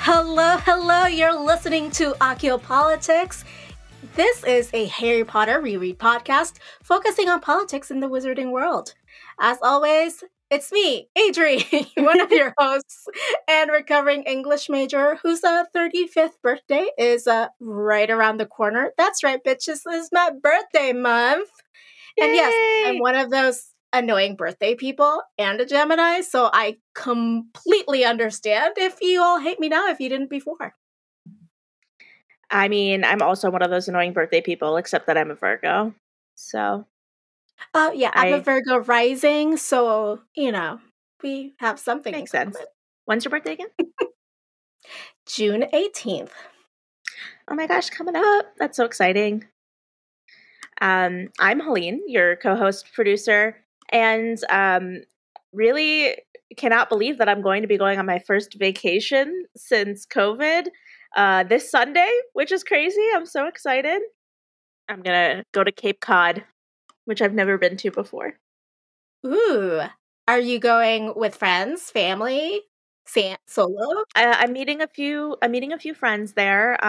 Hello, hello, you're listening to Akio Politics. This is a Harry Potter reread podcast focusing on politics in the wizarding world. As always, it's me, Adri, one of your hosts and recovering English major whose 35th birthday is right around the corner. That's right, bitches, this is my birthday month. Yay! And yes, I'm one of those annoying birthday people and a Gemini, so I completely understand if you all hate me now if you didn't before. I mean, I'm also one of those annoying birthday people, except that I'm a Virgo. So. Yeah, I'm a Virgo rising, so, you know, we have something Makes in common. sense. When's your birthday again? June 18th. Oh my gosh, coming up. That's so exciting. I'm Helene, your co-host producer, and really cannot believe that I'm going to be going on my first vacation since COVID this Sunday, which is crazy. I'm so excited. I'm going to go to Cape Cod, which I've never been to before. Ooh. Are you going with friends, family, solo? I'm meeting a few friends there.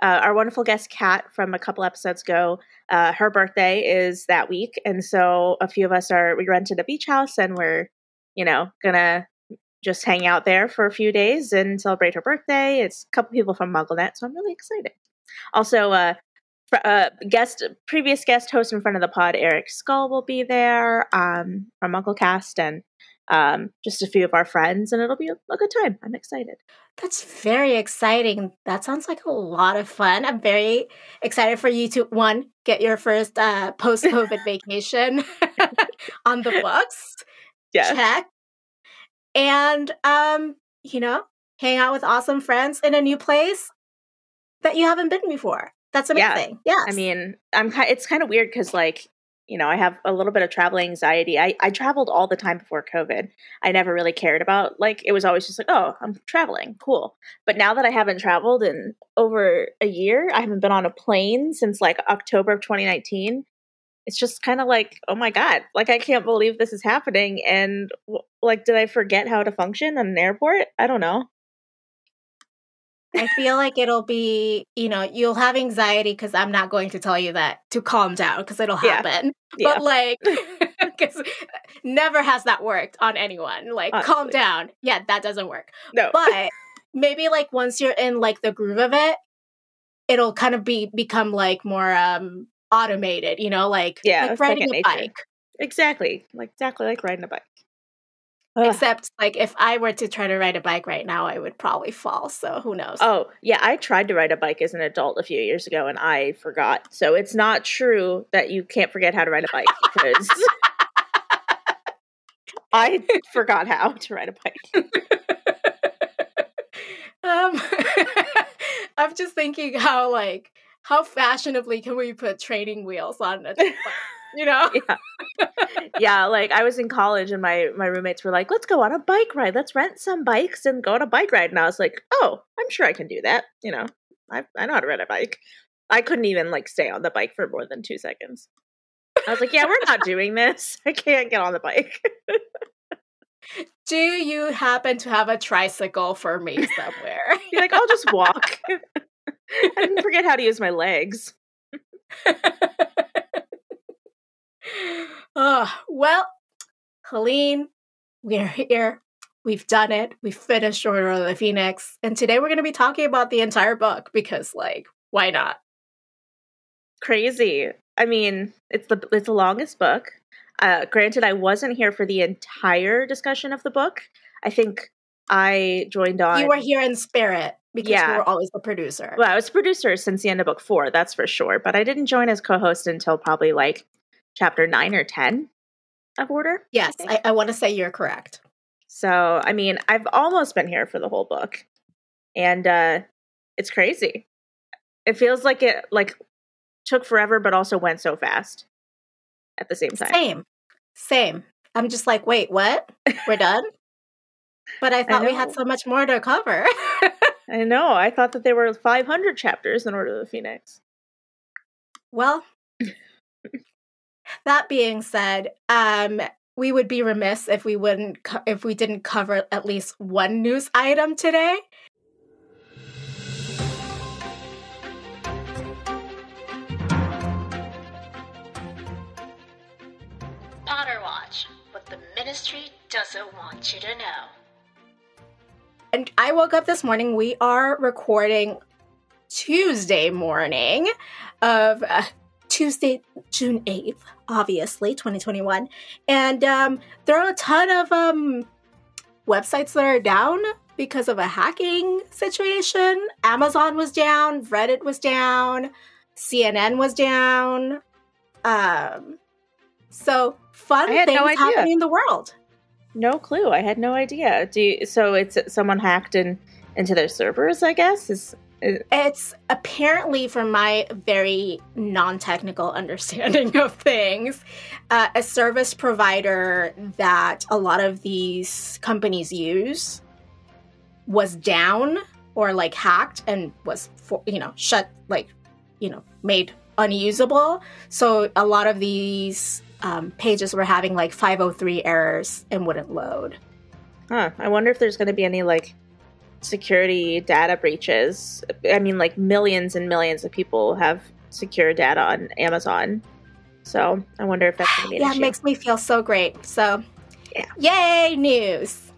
Our wonderful guest Kat from a couple episodes ago, her birthday is that week, and so a few of us we rented a beach house and we're, gonna just hang out there for a few days and celebrate her birthday. It's a couple people from MuggleNet, so I'm really excited. Also, previous guest host in front of the pod, Eric Skull, will be there from MuggleCast, and just a few of our friends, and it'll be a good time. I'm excited. That's very exciting. That sounds like a lot of fun. I'm very excited for you to, one, get your first post-COVID vacation on the books. Yeah. Check. And, hang out with awesome friends in a new place that you haven't been before. That's amazing. Yeah. Yes. I mean, it's kind of weird because, I have a little bit of travel anxiety. I traveled all the time before COVID. I never really cared about, it was always just oh, I'm traveling. Cool. But now that I haven't traveled in over a year, I haven't been on a plane since October of 2019. It's just kind of oh my God, I can't believe this is happening. And did I forget how to function at an airport? I don't know. I feel like it'll be, you'll have anxiety because I'm not going to tell you that to calm down because it'll happen. Yeah. But because never has that worked on anyone. Honestly. Calm down. Yeah, that doesn't work. No. But maybe once you're in the groove of it, it'll kind of become more automated, riding a bike. Exactly. Exactly like riding a bike. Except, if I were to try to ride a bike right now, I would probably fall, so who knows? Oh, yeah, I tried to ride a bike as an adult a few years ago, and I forgot. So it's not true that you can't forget how to ride a bike, because I forgot how to ride a bike. I'm just thinking how fashionably can we put training wheels on a bike? Yeah, I was in college and my roommates were let's go on a bike ride. Let's rent some bikes and go on a bike ride. And I was oh, I'm sure I can do that. I know how to ride a bike. I couldn't even stay on the bike for more than 2 seconds. I was yeah, we're not doing this. I can't get on the bike. Do you happen to have a tricycle for me somewhere? You're I'll just walk. I didn't forget how to use my legs. Well, Helene, we're here. We've done it. We've finished Order of the Phoenix. And today we're going to be talking about the entire book because, why not? Crazy. I mean, it's the longest book. Granted, I wasn't here for the entire discussion of the book. I think I joined on. You were here in spirit because you were always the producer. Well, I was producer since the end of book 4, that's for sure. But I didn't join as co-host until probably chapter 9 or 10 of Order. Yes, I want to say you're correct. So, I mean, I've almost been here for the whole book. And it's crazy. It feels like it took forever, but also went so fast at the same time. Same. I'm just wait, what? We're done? But I thought we had so much more to cover. I know. I thought that there were 500 chapters in Order of the Phoenix. Well, that being said, we would be remiss if we didn't cover at least one news item today. ministry doesn't want you to know. And I woke up this morning. We are recording Tuesday morning of Tuesday, June 8th, obviously, 2021. And there are a ton of websites that are down because of a hacking situation. Amazon was down, Reddit was down, CNN was down. So fun things happening in the world. No clue. I had no idea. So it's someone hacked into their servers, I guess? It's apparently, from my very non-technical understanding of things, a service provider that a lot of these companies use was down or like hacked and was shut, made unusable. So a lot of these pages were having like 503 errors and wouldn't load. Huh. I wonder if there's going to be any like security data breaches. I mean, like millions and millions of people have secure data on Amazon. So I wonder if that's going to be an issue. It makes me feel so great. So yeah. Yay, news.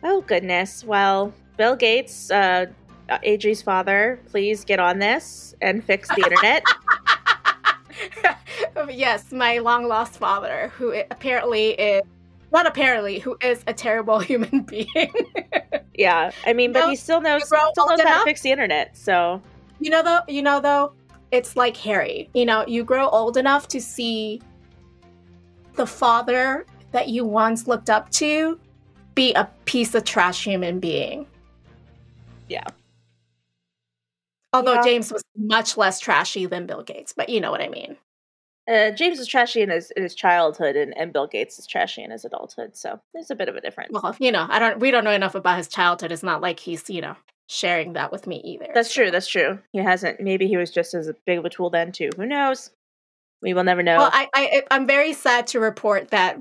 Oh, goodness. Well, Bill Gates, Adri's father, please get on this and fix the internet. Yes, my long-lost father, who who is a terrible human being. Yeah, I mean, but he still knows how to fix the internet, so... You know, though, it's like Harry. You grow old enough to see the father that you once looked up to be a piece of trash human being. Yeah. Although James was much less trashy than Bill Gates, but you know what I mean. James is trashy in his childhood, and Bill Gates is trashy in his adulthood. So there's a bit of a difference. Well, we don't know enough about his childhood. It's not like he's, sharing that with me either. That's true. That's true. He hasn't. Maybe he was just as big of a tool then too. Who knows? We will never know. Well, I'm very sad to report that,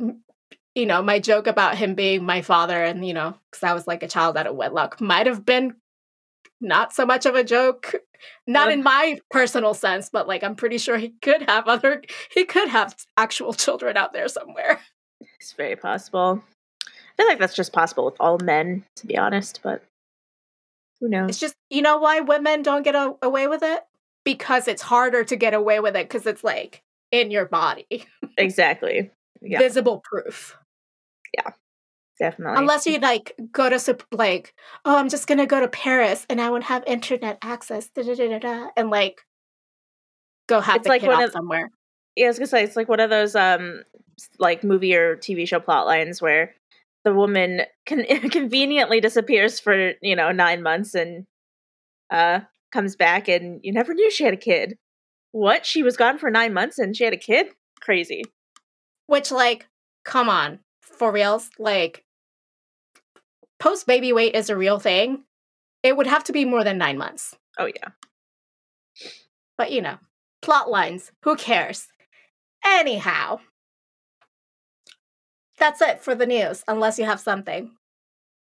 my joke about him being my father, and because I was like a child out of wedlock, might have been not so much of a joke. Not in my personal sense, but like I'm pretty sure he could have actual children out there somewhere. It's very possible. I feel like that's just possible with all men, to be honest, but who knows? It's just, why women don't get away with it? Because it's harder to get away with it because it's like in your body. Exactly. Yeah. Visible proof. Yeah. Definitely. Unless you go to I'm just gonna go to Paris and I won't have internet access, and go have the kid off somewhere. Yeah, I was gonna say it's like one of those movie or TV show plot lines where the woman conveniently disappears for 9 months and comes back and you never knew she had a kid. What? She was gone for 9 months and she had a kid? Crazy. Which come on, for reals, post-baby weight is a real thing. It would have to be more than 9 months. Oh, yeah. But, plot lines. Who cares? Anyhow. That's it for the news, unless you have something.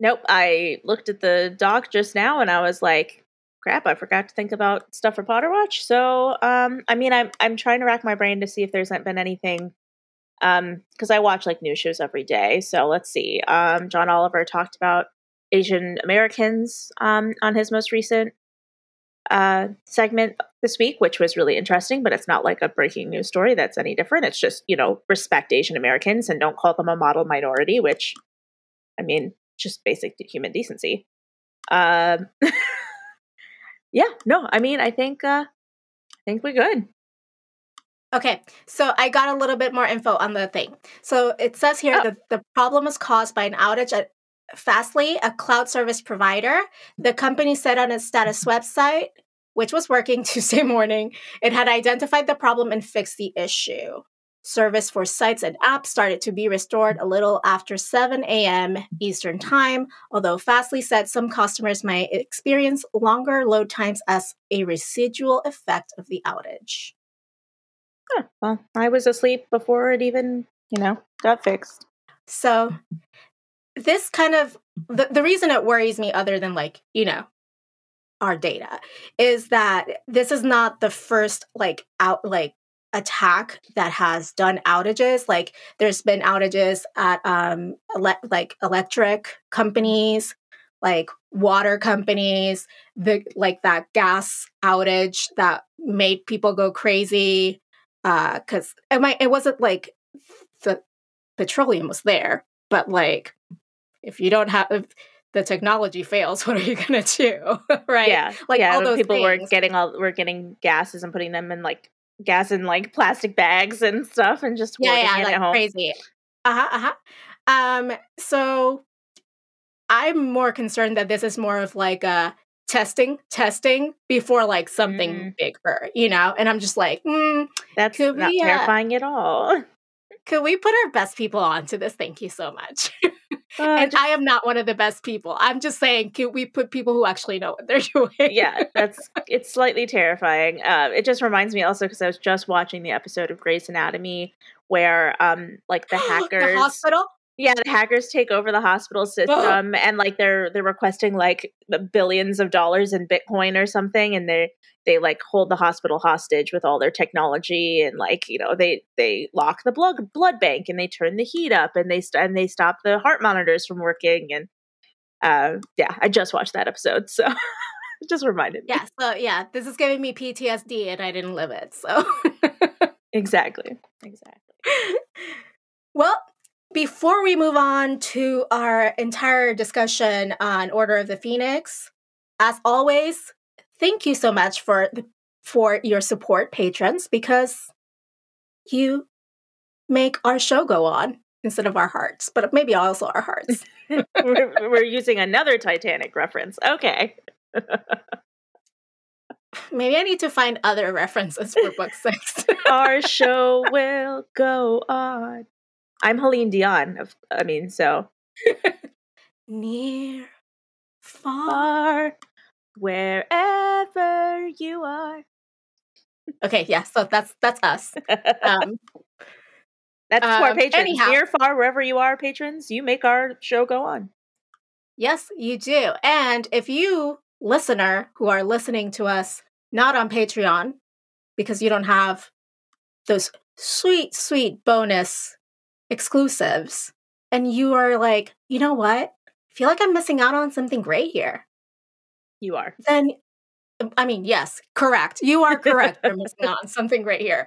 Nope. I looked at the doc just now and I was like, crap, I forgot to think about stuff for Potter Watch. So, I'm trying to rack my brain to see if there's been anything because I watch news shows every day. So let's see. John Oliver talked about Asian Americans on his most recent segment this week, which was really interesting, but it's not like a breaking news story that's any different. It's just, respect Asian Americans and don't call them a model minority, which, just basic human decency. I think we're good. Okay, so I got a little bit more info on the thing. So it says here that the problem was caused by an outage at Fastly, a cloud service provider. The company said on its status website, which was working Tuesday morning, it had identified the problem and fixed the issue. Service for sites and apps started to be restored a little after 7 a.m. Eastern Time, although Fastly said some customers might experience longer load times as a residual effect of the outage. Huh. Well, I was asleep before it even, got fixed. So this kind of, the reason it worries me other than our data is that this is not the first attack that has done outages. Like there's been outages at like electric companies, like water companies, like that gas outage that made people go crazy. Because it wasn't like the petroleum was there, but like if you don't have if the technology fails, what are you gonna do? Right? Yeah. Like yeah, all those people things. were getting gases and putting them in like gas in like plastic bags and stuff and just hoarding Yeah, it like at home. crazy. So I'm more concerned that this is more of like a testing before like something bigger, you know? And I'm just like, That's could not we terrifying at all. could we put our best people onto this? Thank you so much. And Just I am not one of the best people. I'm just saying, could we put people who actually know what they're doing? yeah, it's slightly terrifying. It just reminds me also because I was just watching the episode of Grey's Anatomy where like the The hackers, hospital? yeah, the hackers take over the hospital Ugh. system and like they're requesting like the billions of dollars in Bitcoin or something, and they like hold the hospital hostage with all their technology, and like they lock the blood bank and they turn the heat up and they stop the heart monitors from working, and yeah, I just watched that episode, so it just reminded me. Yeah, so yeah, this is giving me PTSD and I didn't live it, so. Exactly. Well, before we move on to our entire discussion on Order of the Phoenix, as always, thank you so much for your support, patrons, because you make our show go on instead of our hearts, but maybe also our hearts. we're using another Titanic reference. Okay. Maybe I need to find other references for book 6. Our show will go on. I'm Helene Dion. So Near, far, wherever you are. Okay, yeah, so that's us. That's to our patrons. Anyhow, Near, far, wherever you are, patrons, you make our show go on. yes, you do. And if you, listener, who are listening to us not on Patreon, because you don't have those sweet, sweet bonus exclusives, and you are like, you know what? I feel like I'm missing out on something great here. You are. Then, I mean, yes, correct. You are correct. You're missing out on something great here.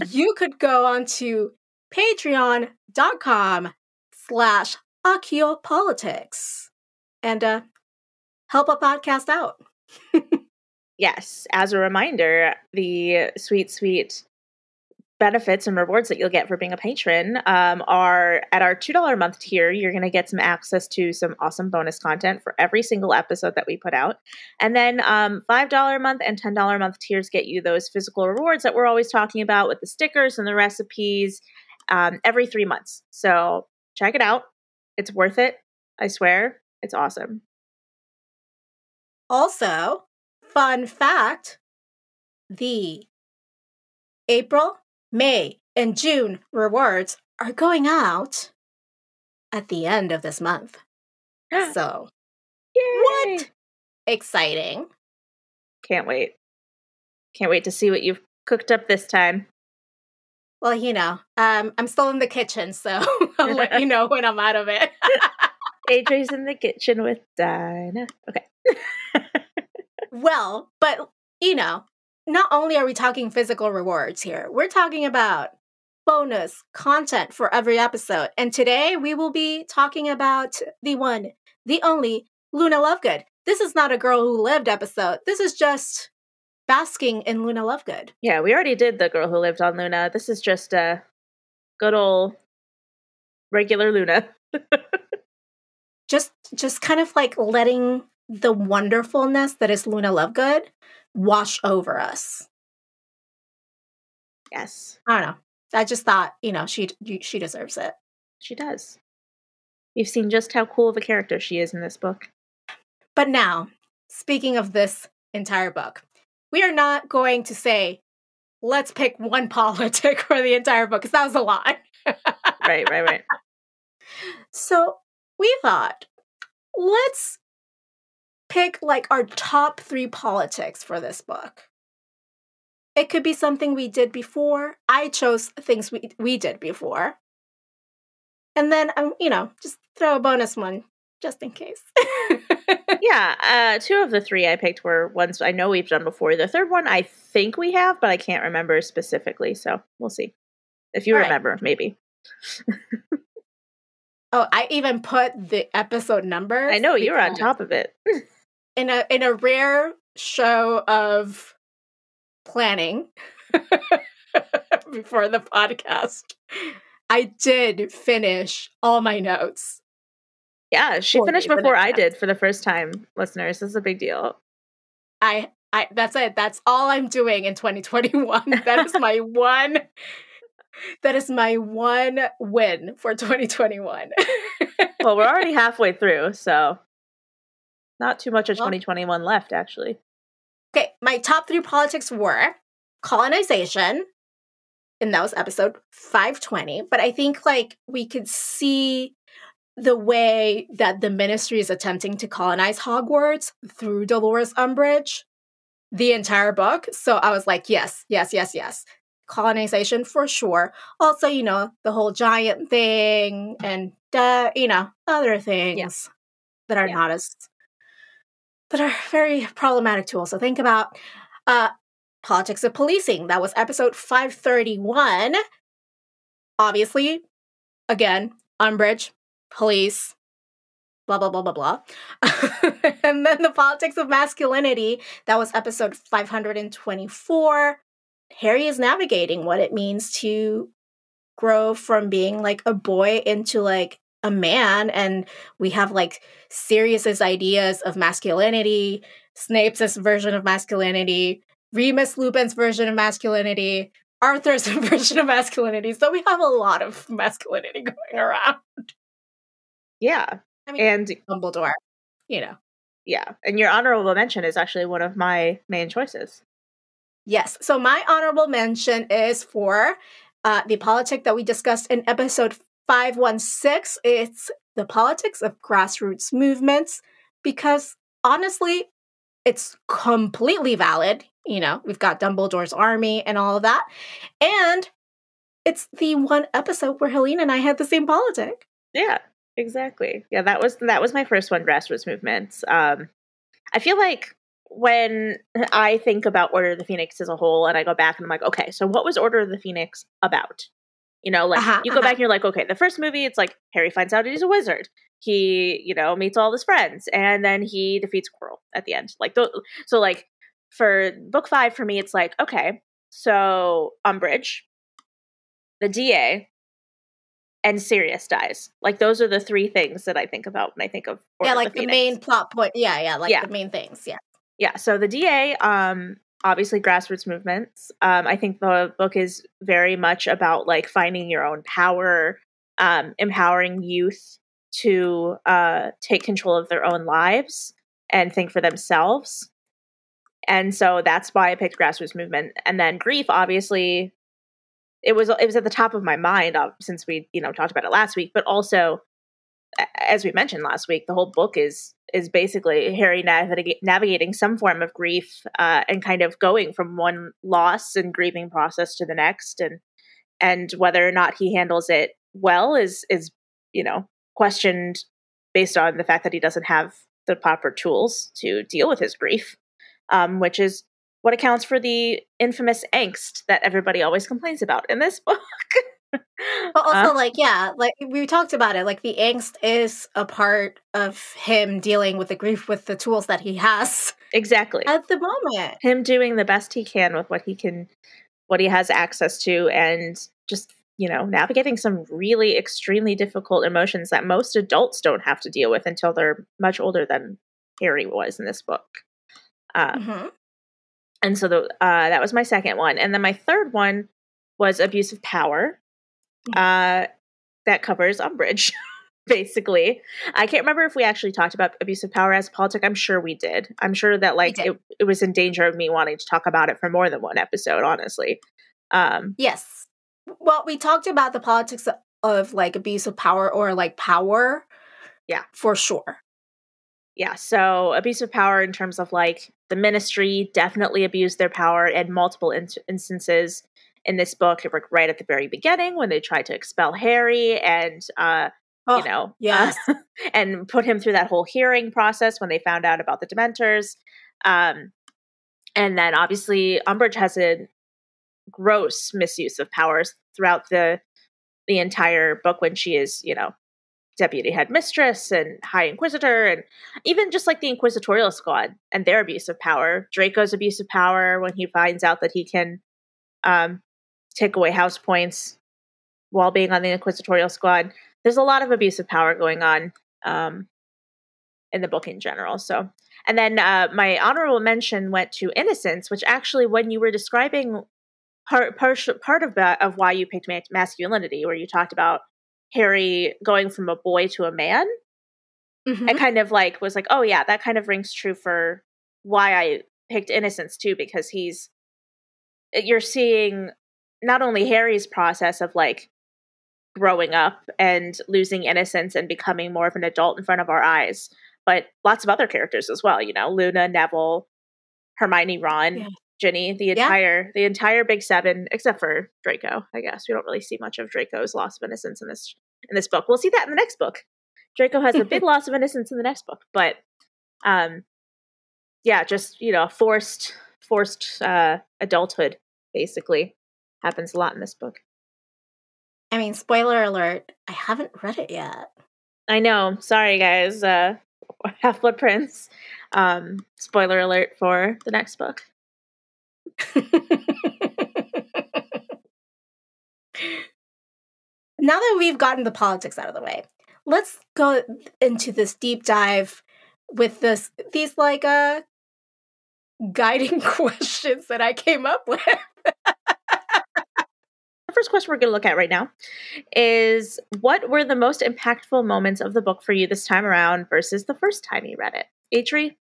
You could go on to patreon.com/Akiopolitics and help a podcast out. Yes. As a reminder, the sweet, sweet benefits and rewards that you'll get for being a patron are at our $2 a month tier. You're going to get some access to some awesome bonus content for every single episode that we put out. And then $5 a month and $10 a month tiers get you those physical rewards that we're always talking about with the stickers and the recipes every 3 months. So check it out. It's worth it. I swear. It's awesome. Also, fun fact, the April, May, and June rewards are going out at the end of this month. So, Yay! what? Exciting. Can't wait. Can't wait to see what you've cooked up this time. Well, you know, I'm still in the kitchen, so I'll let you know when I'm out of it. Adri's in the kitchen with Dinah. Okay. Well, but, you know, not only are we talking physical rewards here, we're talking about bonus content for every episode. And today we will be talking about the one, the only Luna Lovegood. This is not a Girl Who Lived episode. This is just basking in Luna Lovegood. Yeah, we already did The Girl Who Lived on Luna. This is just a good old regular Luna. Just kind of like letting the wonderfulness that is Luna Lovegood wash over us. Yes. I don't know. I just thought, you know, she deserves it. She does. We've seen just how cool of a character she is in this book. But now, speaking of this entire book, we are not going to say, let's pick one politic for the entire book, because that was a lot. Right. So we thought, let's pick like our top 3 politics for this book. It could be something we did before. I chose things we did before. And then, just throw a bonus one just in case. Yeah, two of the three I picked were ones I know we've done before. The third one I think we have, but I can't remember specifically, so we'll see. If you remember, maybe. Oh, I even put the episode numbers. I know, you were on top of it. In a rare show of planning before the podcast, I did finish all my notes. Yeah, she finished before I did for the first time, listeners. This is a big deal. I that's it. That's all I'm doing in 2021. That is my one. That is my one win for 2021. Well, we're already halfway through, so not too much of 2021 left, actually. Okay, my top 3 politics were colonization, and that was episode 520. But I think we could see the way that the Ministry is attempting to colonize Hogwarts through Dolores Umbridge, the entire book. So I was like, yes. Colonization for sure. Also, the whole giant thing and, other things that are that are very problematic too. Also, think about politics of policing. That was episode 531. Obviously, again, Umbridge, police, blah, blah, blah, blah, blah. And then the politics of masculinity. That was episode 524. Harry is navigating what it means to grow from being a boy into a man, and we have Sirius's ideas of masculinity, Snape's version of masculinity, Remus Lupin's version of masculinity, Arthur's version of masculinity. So we have a lot of masculinity going around. Yeah. I mean, and Dumbledore, Yeah. And your honorable mention is actually one of my main choices. Yes. So my honorable mention is for the politic that we discussed in episode 516. It's the politics of grassroots movements, because honestly, it's completely valid. We've got Dumbledore's army and all of that. And it's the one episode where Helene and I had the same politic. Yeah, exactly. Yeah, that was my first one, grassroots movements. I feel like when I think about Order of the Phoenix as a whole, and I go back and I'm like, okay, so what was Order of the Phoenix about? You go back and you're like, okay, the first movie, it's like Harry finds out he's a wizard. He, meets all his friends, and then he defeats Quirrell at the end. For book 5, for me, it's like, okay, so Umbridge, the DA, and Sirius dies. Those are the 3 things that I think about when I think of Order of the Phoenix. Main plot point. Yeah, the main things, yeah. Yeah, so the DA, obviously grassroots movements. I think the book is very much about finding your own power, empowering youth to take control of their own lives and think for themselves. And so that's why I picked grassroots movement. And then grief, obviously, it was at the top of my mind since we talked about it last week, but also, as we mentioned last week, the whole book is basically Harry navigating some form of grief and kind of going from one loss and grieving process to the next, and whether or not he handles it well is questioned based on the fact that he doesn't have the proper tools to deal with his grief, which is what accounts for the infamous angst that everybody always complains about in this book. But also, we talked about it, the angst is a part of him dealing with the grief with the tools that he has. Exactly. At the moment. Him doing the best he can with what he has access to, and just, navigating some really extremely difficult emotions that most adults don't have to deal with until they're much older than Harry was in this book. And so that was my second one. And then my third one was abuse of power. That covers Umbridge, basically. I can't remember if we actually talked about abuse of power as a politic. I'm sure we did. I'm sure that it was in danger of me wanting to talk about it for more than one episode, honestly. Yes. Well, we talked about the politics of abuse of power or power. Yeah. For sure. Yeah, so abuse of power in terms of like the ministry definitely abused their power in multiple instances in this book. Like right at the very beginning when they tried to expel Harry and, Oh, yes. and put him through that whole hearing process when they found out about the Dementors. And then obviously Umbridge has a gross misuse of powers throughout the entire book when she is, deputy headmistress and high inquisitor, and even just like the inquisitorial squad and their abuse of power. Draco's abuse of power when he finds out that he can take away house points while being on the inquisitorial squad. There's a lot of abuse of power going on in the book in general. So, and then my honorable mention went to Innocence, which actually, when you were describing part of why you picked masculinity, where you talked about Harry going from a boy to a man, I kind of like was like, oh yeah, that kind of rings true for why I picked Innocence too, because you're seeing not only Harry's process of like growing up and losing innocence and becoming more of an adult in front of our eyes, but lots of other characters as well, Luna, Neville, Hermione, Ron, Ginny, the entire Big Seven, except for Draco, I guess. We don't really see much of Draco's loss of innocence in this book. We'll see that in the next book. Draco has a big loss of innocence in the next book, but just forced adulthood basicully happens a lot in this book. I mean, spoiler alert, I haven't read it yet. I know. Sorry, guys. Half-Blood Prince. Spoiler alert for the next book. Now that we've gotten the politics out of the way, let's go into this deep dive with these like guiding questions that I came up with. The first question we're going to look at right now is, what were the most impactful moments of the book for you this time around versus the first time you read it? Adri?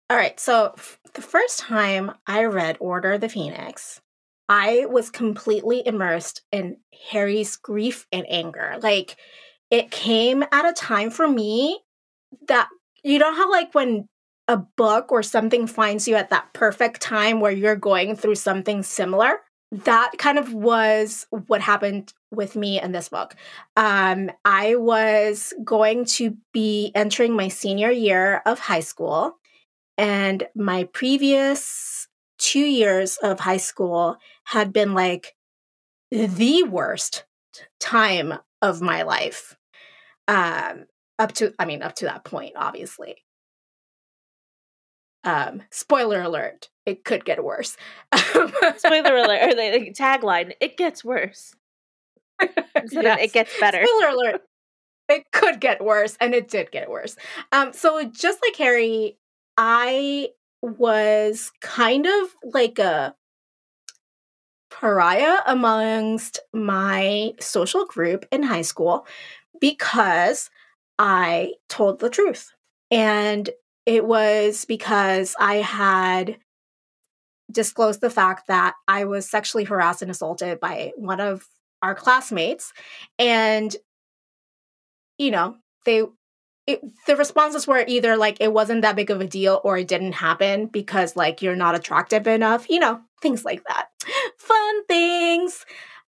All right, so the first time I read Order of the Phoenix, I was completely immersed in Harry's grief and anger. Like, it came at a time for me that, you know how like when a book or something finds you at that perfect time where you're going through something similar? That kind of was what happened with me in this book. I was going to be entering my senior year of high school, and my previous 2 years of high school had been like the worst time of my life. Up to that point, obviously. Spoiler alert, it could get worse. Spoiler alert, or the tagline, it gets worse. Instead of it gets better. Spoiler alert, it could get worse, and it did get worse. So just like Harry, I was kind of like a pariah amongst my social group in high school because I told the truth. And it was because I had disclosed the fact that I was sexually harassed and assaulted by one of our classmates. And, the responses were either like it wasn't that big of a deal or it didn't happen because like you're not attractive enough, things like that. Fun things.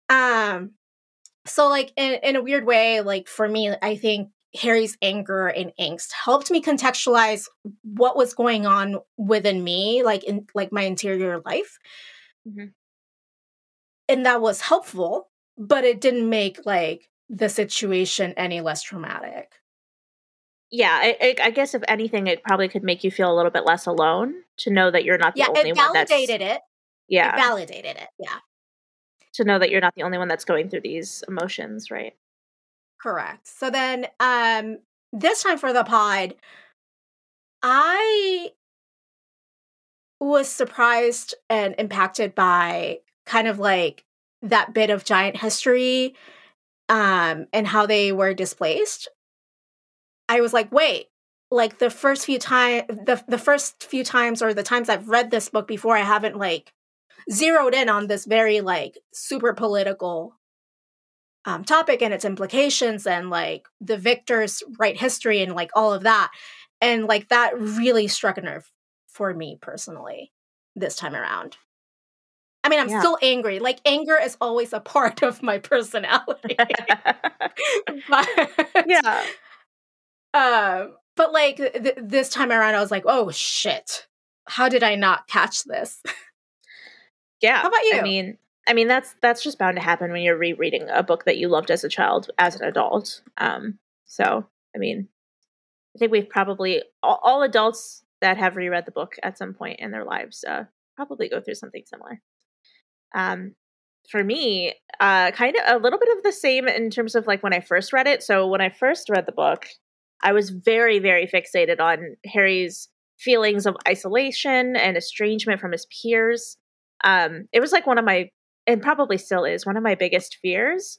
So like in a weird way, like for me, I think Harry's anger and angst helped me contextualize what was going on within me, like in like my interior life. Mm-hmm. And that was helpful, but it didn't make like the situation any less traumatic. Yeah, I guess if anything, it probably could make you feel a little bit less alone to know that you're not the only one that's... Yeah, it validated it, yeah. To know that you're not the only one that's going through these emotions, right? Correct. So then, this time for the pod, I was surprised and impacted by kind of like that bit of giant history, and how they were displaced. I was like, wait, like the first few times or the times I've read this book before, I haven't like zeroed in on this very like super political topic and its implications and like the victors write history and like all of that. And like that really struck a nerve for me personally this time around. I mean, I'm still angry. Like, anger is always a part of my personality. But, Yeah. but like this time around, I was like, oh shit. How did I not catch this? Yeah. How about you? I mean that's just bound to happen when you're rereading a book that you loved as a child as an adult. So I mean, I think we've probably all adults that have reread the book at some point in their lives probably go through something similar. For me, kind of a little bit of the same in terms of like when I first read it. So when I first read the book, I was very, very fixated on Harry's feelings of isolation and estrangement from his peers. It was like one of my, and probably still is, one of my biggest fears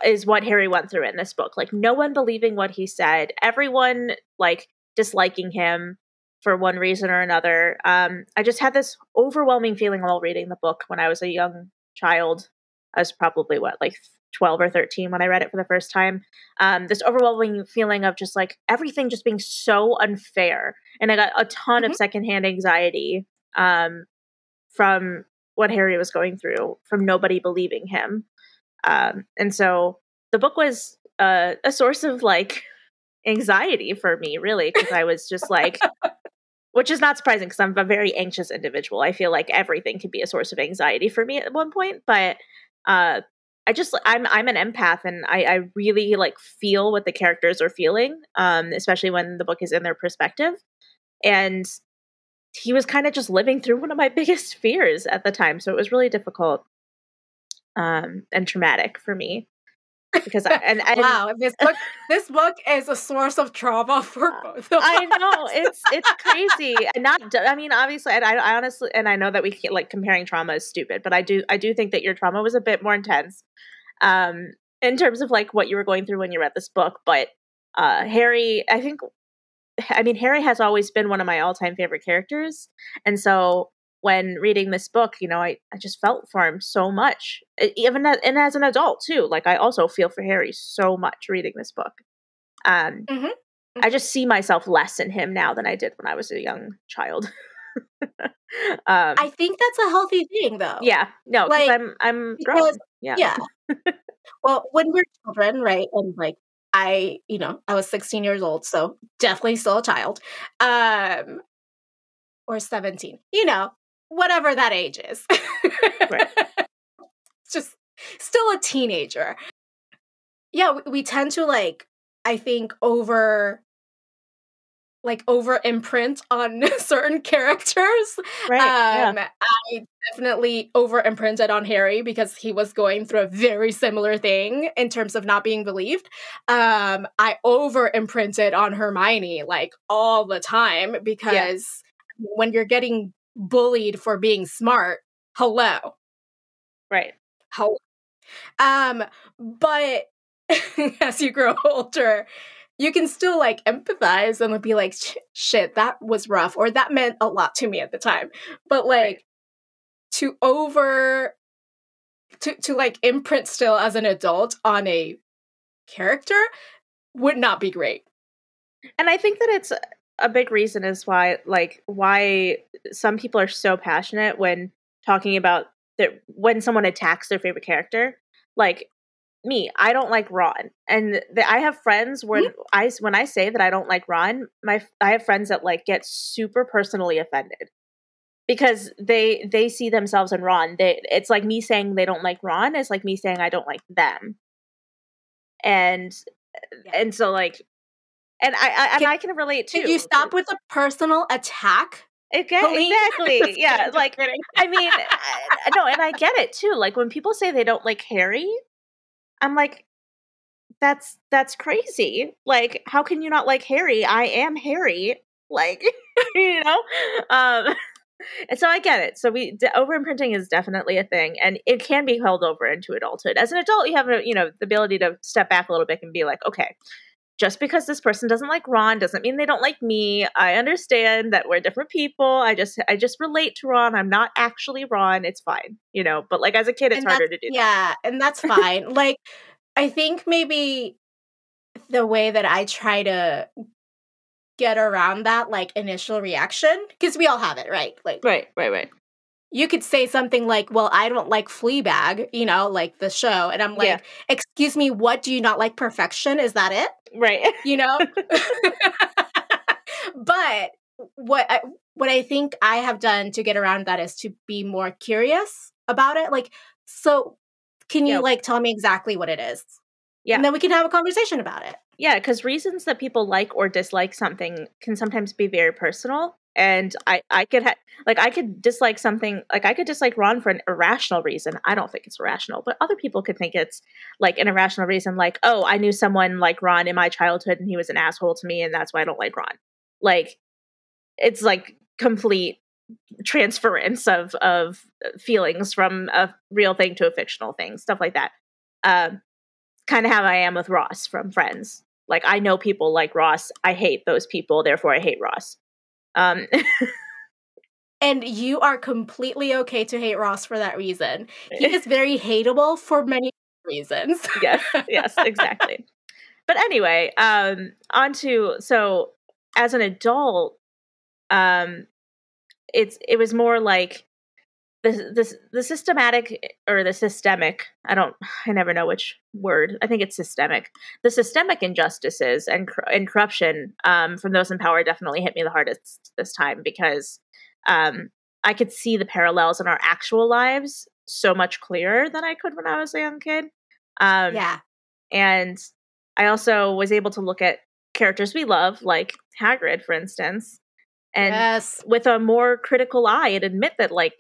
is what Harry went through in this book. Like no one believing what he said, everyone like disliking him for one reason or another. I just had this overwhelming feeling while reading the book when I was a young child. I was probably like 12 or 13 when I read it for the first time. This overwhelming feeling of just like everything just being so unfair. And I got a ton of secondhand anxiety from what Harry was going through, from nobody believing him. And so the book was a source of like anxiety for me, really, because I was just like, which is not surprising because I'm a very anxious individual. I feel like everything can be a source of anxiety for me at one point, but I'm an empath, and I really like feel what the characters are feeling, especially when the book is in their perspective. And he was kind of just living through one of my biggest fears at the time, so it was really difficult and traumatic for me. Because wow, this book is a source of trauma for both of us. I know it's crazy, and obviously, and I honestly, and I know that we can't, like, comparing trauma is stupid, but I do think that your trauma was a bit more intense, in terms of like what you were going through when you read this book. But Harry, Harry has always been one of my all-time favorite characters, and so when reading this book, I just felt for him so much, even as an adult too. Like I also feel for Harry so much reading this book. I just see myself less in him now than I did when I was a young child. I think that's a healthy thing, though. Yeah, no, like, I'm grown. Yeah. Well, when we're children, right, and like I was 16 years old, so definitely still a child, or 17. Whatever that age is. Right. Just still a teenager. Yeah, we tend to like, I think, over imprint on certain characters. Right. I definitely over imprinted on Harry because he was going through a very similar thing in terms of not being believed. I over imprinted on Hermione like all the time because when you're getting bullied for being smart, hello. Right. Hello. But as you grow older, you can still like empathize and be like, shit, that was rough, or that meant a lot to me at the time. But like to like imprint still as an adult on a character would not be great. And I think that it's a big reason is why some people are so passionate when talking about when someone attacks their favorite character. Like me, I don't like Ron, and I have friends when I say that I don't like Ron, I have friends that like get super personally offended because they see themselves in Ron. It's like me saying they don't like Ron is like me saying I don't like them, and so like. And I can relate too. Can you stop with the personal attack? Exactly. Yeah. Like, no, and I get it too. Like when people say they don't like Harry, I'm like, that's crazy. Like, how can you not like Harry? I am Harry. Like, and so I get it. So over imprinting is definitely a thing, and it can be held over into adulthood. As an adult, you have the ability to step back a little bit and be like, okay, just because this person doesn't like Ron doesn't mean they don't like me. I understand that we're different people. I just relate to Ron. I'm not actually Ron. It's fine, but like as a kid, it's harder to do that. Yeah, and that's fine. Like, I think maybe the way that I try to get around that like initial reaction, because we all have it, right? Like, right. you could say something like, well, I don't like Fleabag, you know, like the show. And I'm like, excuse me, what do you not like? Perfection? Is that it? Right. You know? But what I think I have done to get around that is to be more curious about it. Like, so can you like tell me exactly what it is? Yeah. And then we can have a conversation about it. Yeah, because reasons that people like or dislike something can sometimes be very personal. And I could dislike something, like I could dislike Ron for an irrational reason. I don't think it's irrational, but other people could think it's like an irrational reason, like, oh, I knew someone like Ron in my childhood and he was an asshole to me and that's why I don't like Ron. Like, it's like complete transference of feelings from a real thing to a fictional thing, stuff like that. Kind of how I am with Ross from Friends. Like, I know people like Ross. I hate those people, therefore I hate Ross. And you are completely okay to hate Ross for that reason. He is very hateable for many reasons. yes, exactly. But anyway, so as an adult, it was more like the systematic or the systemic, I never know which word. I think it's systemic. The systemic injustices and corruption from those in power definitely hit me the hardest this time, because I could see the parallels in our actual lives so much clearer than I could when I was a young kid. And I also was able to look at characters we love, like Hagrid, for instance, and with a more critical eye and admit that, like,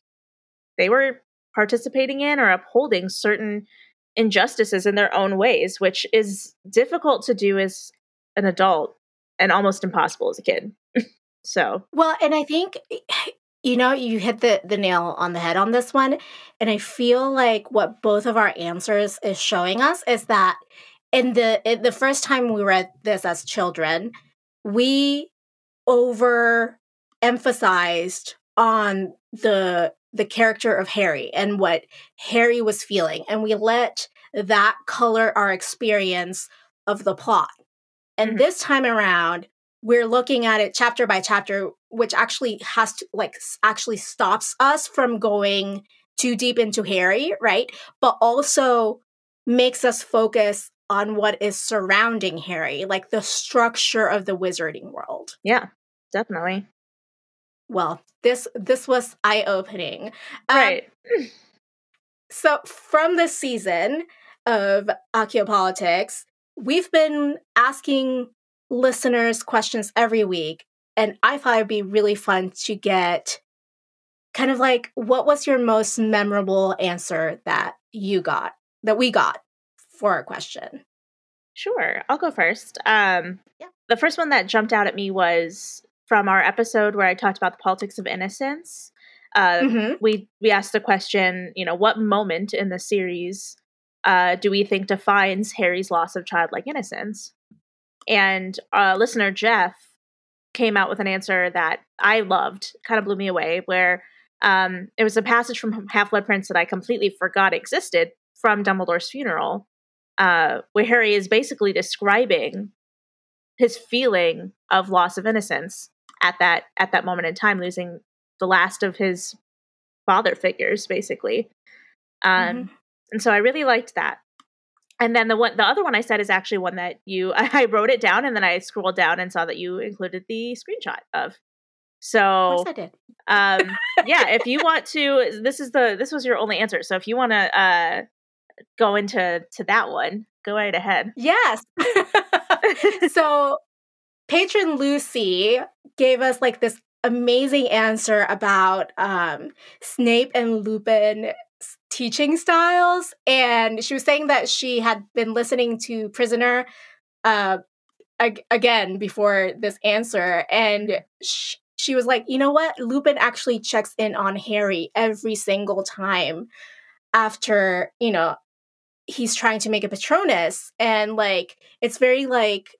they were participating in or upholding certain injustices in their own ways, which is difficult to do as an adult and almost impossible as a kid. So, well, and I think, you know, you hit the nail on the head on this one. And I feel like what both of our answers is showing us is that in the first time we read this as children, we overemphasized on the character of Harry and what Harry was feeling, and we let that color our experience of the plot. And this time around, we're looking at it chapter by chapter, which actually has to actually stops us from going too deep into Harry, right? But also makes us focus on what is surrounding Harry, like the structure of the wizarding world. Yeah, definitely. Well, this was eye-opening. Right. So from this season of Archaeopolitics, we've been asking listeners questions every week, and I thought it'd be really fun to get kind of like, what was your most memorable answer that we got for a question? Sure, I'll go first. The first one that jumped out at me was from our episode where I talked about the politics of innocence. We asked the question, you know, what moment in the series do we think defines Harry's loss of childlike innocence? And listener Jeff came out with an answer that I loved, kind of blew me away, where it was a passage from Half-Blood Prince that I completely forgot existed from Dumbledore's funeral, where Harry is basically describing his feeling of loss of innocence at that moment in time, losing the last of his father figures, basically. And so I really liked that. And then the other one I said is actually one that I wrote it down and then I scrolled down and saw that you included the screenshot of. So, of course I did. Yeah, if you want to, this was your only answer. So if you want to go into that one, go right ahead. Yes. So patron Lucy gave us like this amazing answer about Snape and Lupin teaching styles, and she was saying that she had been listening to Prisoner again before this answer, and she was like, you know what, Lupin actually checks in on Harry every single time after, you know, he's trying to make a Patronus, and like it's very like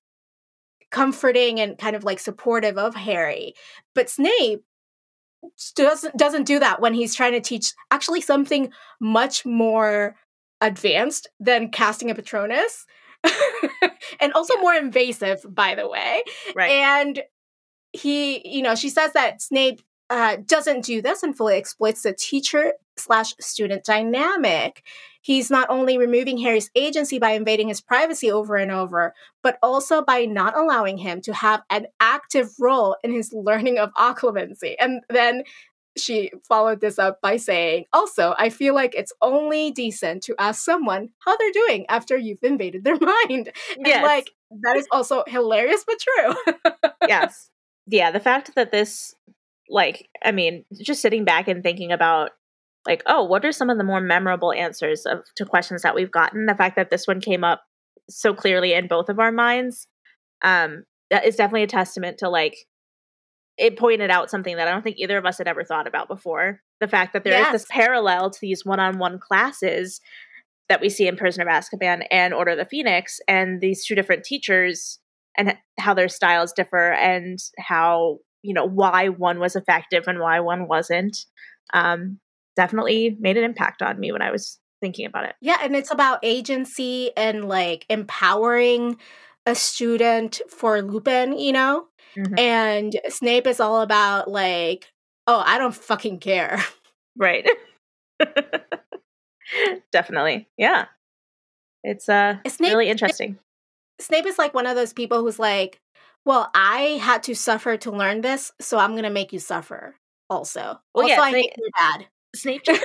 comforting and kind of like supportive of Harry. But Snape doesn't do that when he's trying to teach actually something much more advanced than casting a Patronus. And also more invasive, by the way. Right. And she says that Snape doesn't do this and fully exploits the teacher/student dynamic. He's not only removing Harry's agency by invading his privacy over and over, but also by not allowing him to have an active role in his learning of occlumency. And then she followed this up by saying, also, I feel like it's only decent to ask someone how they're doing after you've invaded their mind. Yes. And that is also hilarious, but true. Yes. Yeah, the fact that this, just sitting back and thinking about, what are some of the more memorable answers to questions that we've gotten? The fact that this one came up so clearly in both of our minds, that is definitely a testament to, it pointed out something that I don't think either of us had ever thought about before. The fact that there is this parallel to these one-on-one classes that we see in Prisoner of Azkaban and Order of the Phoenix, and these two different teachers and how their styles differ, and how, why one was effective and why one wasn't. Definitely made an impact on me when I was thinking about it. Yeah, and it's about agency and empowering a student for Lupin, Mm-hmm. And Snape is all about oh, I don't fucking care. Right. Definitely. Yeah. It's really interesting. Snape is one of those people who's well, I had to suffer to learn this, so I'm going to make you suffer also. Well, also, I hate your dad. Snape just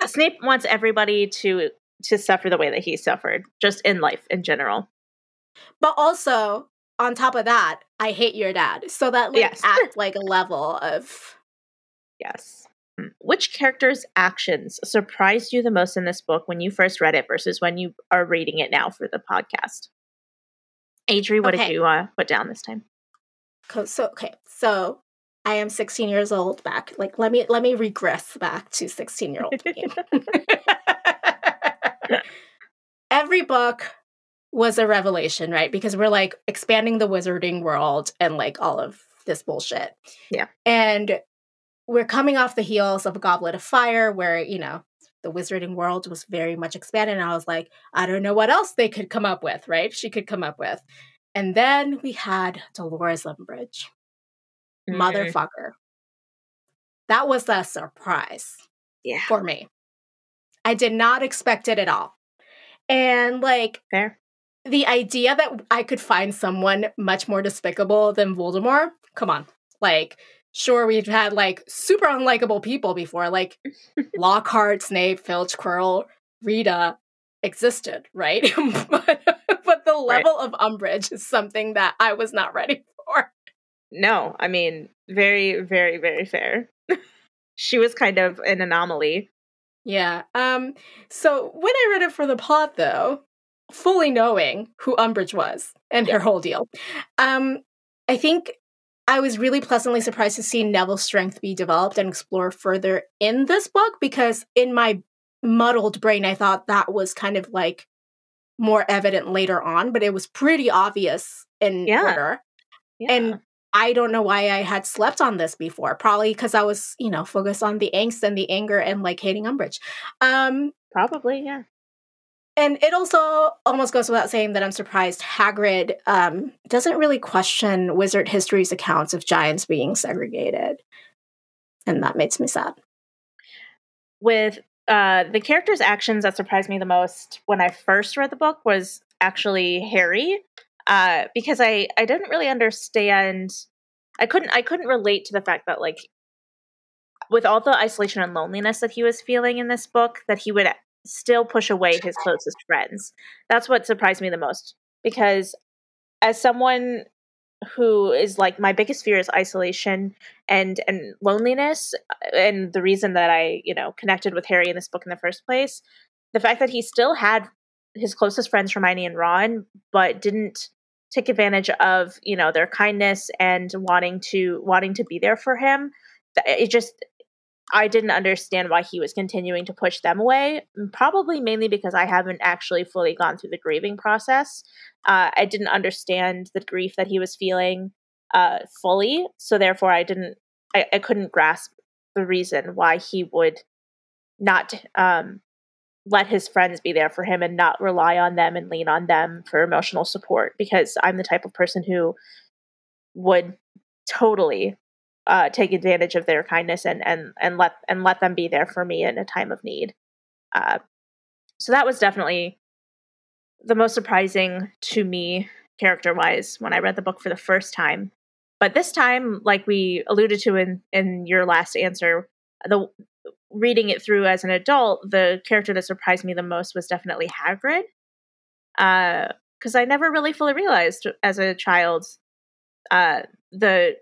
Snape wants everybody to suffer the way that he suffered, just in life in general. But also, on top of that, I hate your dad. So that adds a level of... Yes. Which character's actions surprised you the most in this book when you first read it versus when you are reading it now for the podcast? Adri, what did you put down this time? So I am 16 years old back. Let me regress back to 16-year-old me. Every book was a revelation, right? Because we're expanding the wizarding world and all of this bullshit. Yeah. And we're coming off the heels of A Goblet of Fire, where, the wizarding world was very much expanded. And I was like, I don't know what else they could come up with, right? She could come up with. And then we had Dolores Umbridge. Motherfucker. That was a surprise for me. I did not expect it at all. And fair. The idea that I could find someone much more despicable than Voldemort, come on. Sure, we've had super unlikable people before, Lockhart, Snape, Filch, Quirrell, Rita existed, right? but the level of Umbridge is something that I was not ready for. No, I mean, very, very, very fair. She was kind of an anomaly. Yeah. So when I read it for the plot, though, fully knowing who Umbridge was and her whole deal, I think I was really pleasantly surprised to see Neville's strength be developed and explored further in this book, because in my muddled brain, I thought that was kind of more evident later on, but it was pretty obvious in order. Yeah. And I don't know why I had slept on this before. Probably because I was, focused on the angst and the anger and hating Umbridge. Probably, yeah. And it also almost goes without saying that I'm surprised Hagrid doesn't really question wizard history's accounts of giants being segregated. And that makes me sad. With the character's actions that surprised me the most when I first read the book was actually Harry. Because I didn't really understand. I couldn't relate to the fact that with all the isolation and loneliness that he was feeling in this book, that he would still push away his closest friends. That's what surprised me the most, because as someone who is my biggest fear is isolation and loneliness, and the reason that I connected with Harry in this book in the first place, the fact that he still had his closest friends Hermione and Ron, but didn't take advantage of their kindness and wanting to be there for him. I didn't understand why he was continuing to push them away, probably mainly because I haven't actually fully gone through the grieving process. I didn't understand the grief that he was feeling fully, so therefore I couldn't grasp the reason why he would not let his friends be there for him and not rely on them and lean on them for emotional support, because I'm the type of person who would totally take advantage of their kindness and let them be there for me in a time of need. So that was definitely the most surprising to me character-wise when I read the book for the first time. But this time, like we alluded to in your last answer, the reading it through as an adult, the character that surprised me the most was definitely Hagrid. Because I never really fully realized as a child the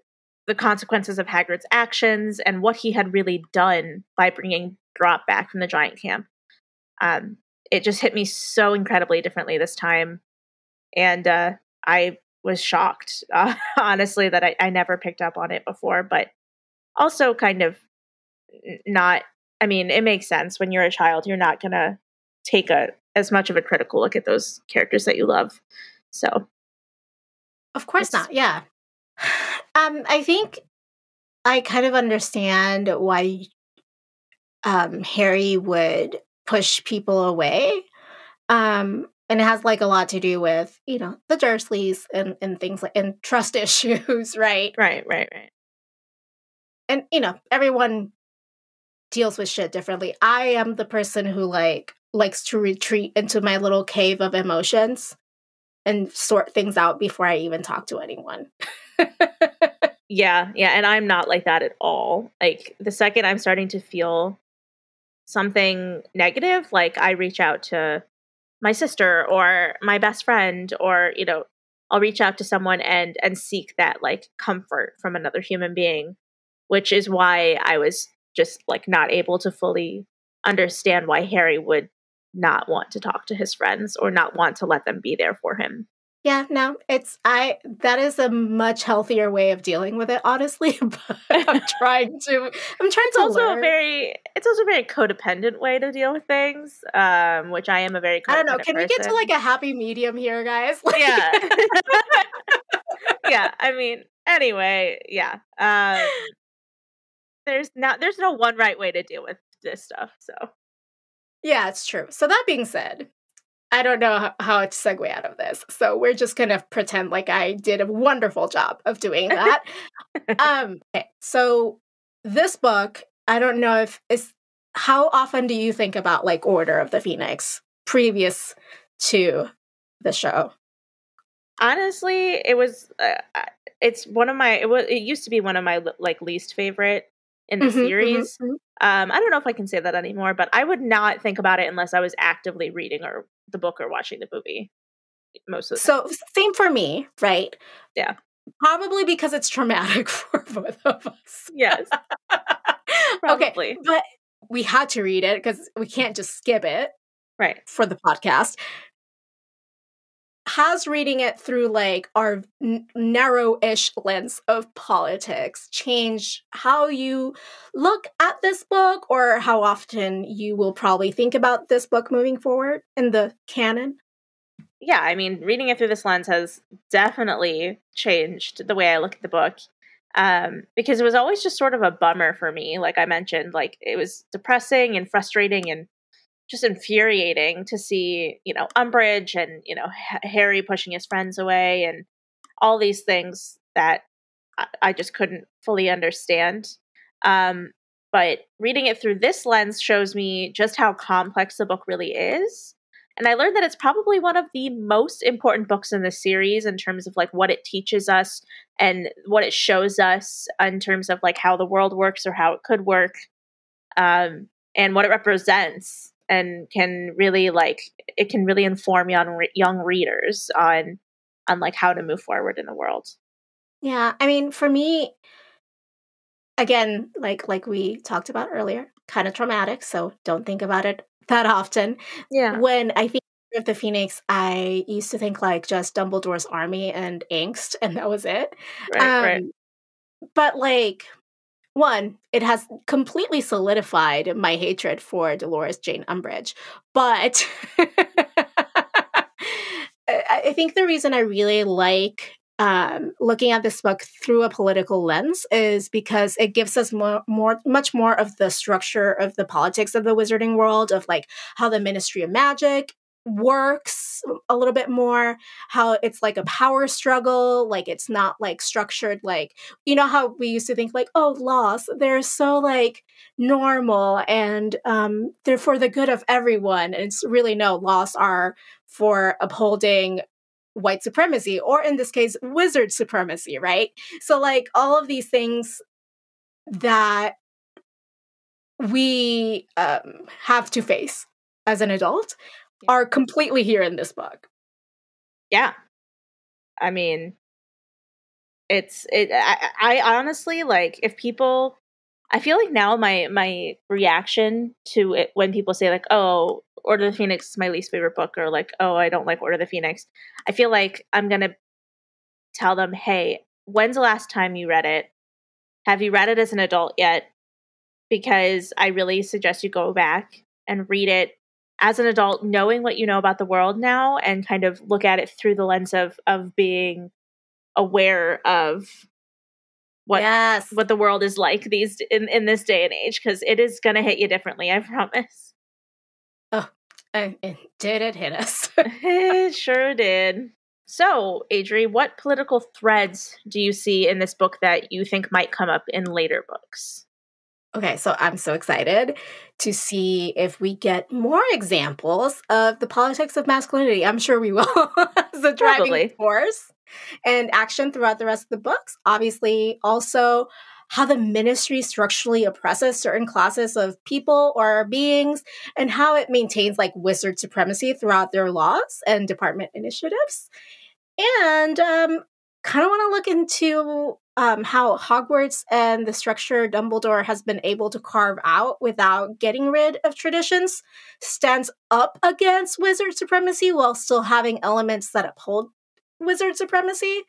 consequences of Hagrid's actions and what he had really done by bringing Drop back from the giant camp. It just hit me so incredibly differently this time. And I was shocked, honestly, that I never picked up on it before, but also kind of not, I mean, it makes sense. When you're a child, you're not going to take as much of a critical look at those characters that you love. So. Of course not, yeah. I think I kind of understand why Harry would push people away. And it has like a lot to do with, you know, the Dursleys and things like, and trust issues, right? Right. And, you know, everyone deals with shit differently. I am the person who likes to retreat into my little cave of emotions and sort things out before I even talk to anyone. Yeah. And I'm not like that at all. Like the second I'm starting to feel something negative, like I reach out to my sister or my best friend, or, you know, I'll reach out to someone and seek that like comfort from another human being, which is why I was just like not able to fully understand why Harry would not want to talk to his friends or not want to let them be there for him. Yeah, no, that is a much healthier way of dealing with it, honestly. But I'm trying to learn. It's also a very codependent way to deal with things, which I am a very codependent I don't know. Can we get to like a happy medium here, guys? Like, yeah. Yeah, I mean, anyway, yeah. There's no one right way to deal with this stuff, so. Yeah, it's true. So that being said, I don't know how to segue out of this. So we're just going to pretend like I did a wonderful job of doing that. Okay, so this book, I don't know if it's, how often do you think about like Order of the Phoenix previous to the show? Honestly, it was, it used to be one of my like least favorite in the series. I don't know if I can say that anymore, but I would not think about it unless I was actively reading or the book or watching the movie most of the time. So same for me, right? Yeah. Probably because it's traumatic for both of us. Yes. Okay, but we had to read it because we can't just skip it. Right. For the podcast. Has reading it through like our narrow-ish lens of politics changed how you look at this book, or how often you will probably think about this book moving forward in the canon? Yeah, I mean, reading it through this lens has definitely changed the way I look at the book, because it was always just sort of a bummer for me. Like I mentioned, like it was depressing and frustrating and just infuriating to see, you know, Umbridge and, you know, Harry pushing his friends away and all these things that I just couldn't fully understand. But reading it through this lens shows me just how complex the book really is. And I learned that it's probably one of the most important books in the series in terms of like what it teaches us and what it shows us in terms of like how the world works or how it could work, and what it represents. And can really it can really inform young readers on like how to move forward in the world. Yeah, I mean, for me, again, like we talked about earlier, kind of traumatic, so don't think about it that often. Yeah. When I think of the Phoenix, I used to think like just Dumbledore's army and Angst, and that was it. Right. But like, one, it has completely solidified my hatred for Dolores Jane Umbridge. But I think the reason I really like looking at this book through a political lens is because it gives us much more of the structure of the politics of the wizarding world, of like how the Ministry of Magic works a little bit more, how it's like a power struggle, like it's not like structured like, you know how we used to think like, oh, laws, they're so like normal and they're for the good of everyone. And it's really no, laws are for upholding white supremacy, or in this case, wizard supremacy, right? So like all of these things that we have to face as an adult are completely here in this book. Yeah. I mean, I honestly, like, if people, I feel like now my reaction to it when people say like, oh, Order of the Phoenix is my least favorite book, or like, oh, I don't like Order of the Phoenix, I feel like I'm going to tell them, hey, when's the last time you read it? Have you read it as an adult yet? Because I really suggest you go back and read it as an adult, knowing what you know about the world now, and kind of look at it through the lens of being aware of what the world is like these in this day and age, because it is going to hit you differently, I promise. Oh, did it hit us? It sure did. So, Adri, what political threads do you see in this book that you think might come up in later books? Okay, so I'm so excited to see if we get more examples of the politics of masculinity. I'm sure we will. As a driving force and action throughout the rest of the books. Obviously, also how the ministry structurally oppresses certain classes of people or beings, and how it maintains like wizard supremacy throughout their laws and department initiatives. And kind of want to look into how Hogwarts and the structure Dumbledore has been able to carve out without getting rid of traditions stands up against wizard supremacy while still having elements that uphold wizard supremacy.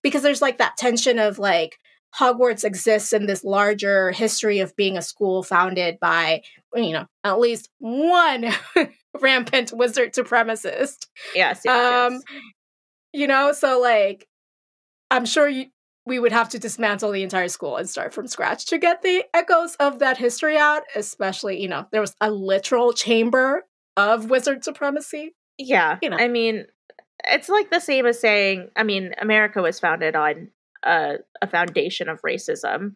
Because there's like that tension of like Hogwarts exists in this larger history of being a school founded by, you know, at least one rampant wizard supremacist. Yes. You know, so like, I'm sure we would have to dismantle the entire school and start from scratch to get the echoes of that history out, especially, you know, there was a literal chamber of wizard supremacy. Yeah. You know. I mean, it's like the same as saying, I mean, America was founded on a foundation of racism.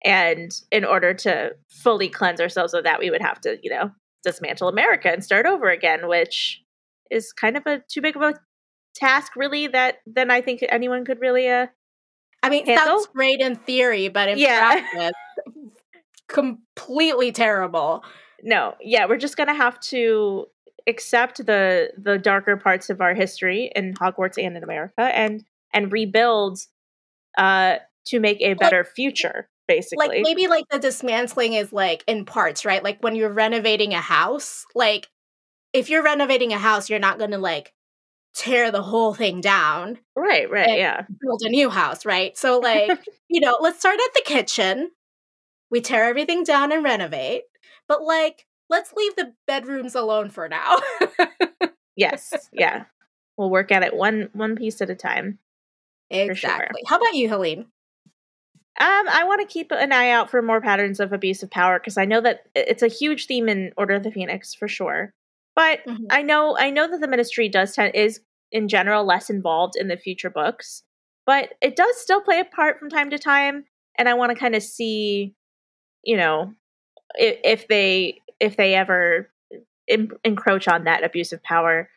And in order to fully cleanse ourselves of that, we would have to, you know, dismantle America and start over again, which is kind of too big of a task, really, that then I think anyone could really I mean, it sounds great in theory, but in practice, completely terrible. No, yeah, we're just gonna have to accept the darker parts of our history in Hogwarts and in America, and rebuild to make a better future, basically. Like maybe like the dismantling is like in parts, right? Like when you're renovating a house, like if you're renovating a house, you're not gonna like tear the whole thing down. Right, yeah. Build a new house, right? So like, you know, let's start at the kitchen. We tear everything down and renovate. But like, let's leave the bedrooms alone for now. Yes, yeah. We'll work at it one piece at a time. Exactly. Sure. How about you, Helene? I want to keep an eye out for more patterns of abuse of power, because I know that it's a huge theme in Order of the Phoenix for sure. But I know that the ministry is in general less involved in the future books, but it does still play a part from time to time, and I want to kind of see, you know, if they ever encroach on that abuse of power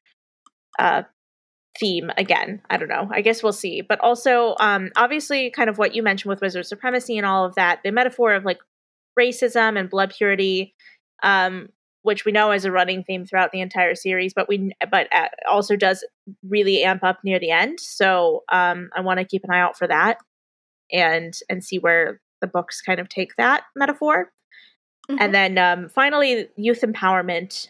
theme again. I don't know. I guess we'll see. But also, obviously, kind of what you mentioned with wizard supremacy and all of that, the metaphor of like racism and blood purity, which we know is a running theme throughout the entire series, but also does really amp up near the end. So I want to keep an eye out for that and see where the books kind of take that metaphor. And then finally, youth empowerment,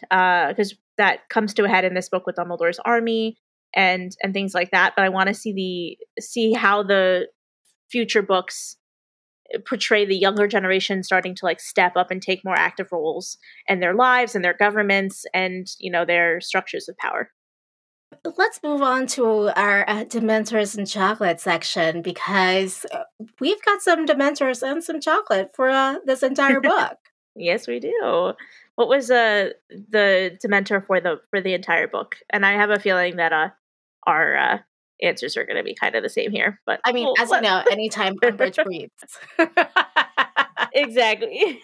because that comes to a head in this book with Dumbledore's army and things like that. But I want to see how the future books portray the younger generation starting to like step up and take more active roles in their lives and their governments and, you know, their structures of power. Let's move on to our Dementors and chocolate section, because we've got some Dementors and some chocolate for this entire book. Yes, we do. What was the Dementor for the entire book? And I have a feeling that our answers are going to be kind of the same here. But I mean, as you know, anytime Umbridge breathes. Exactly.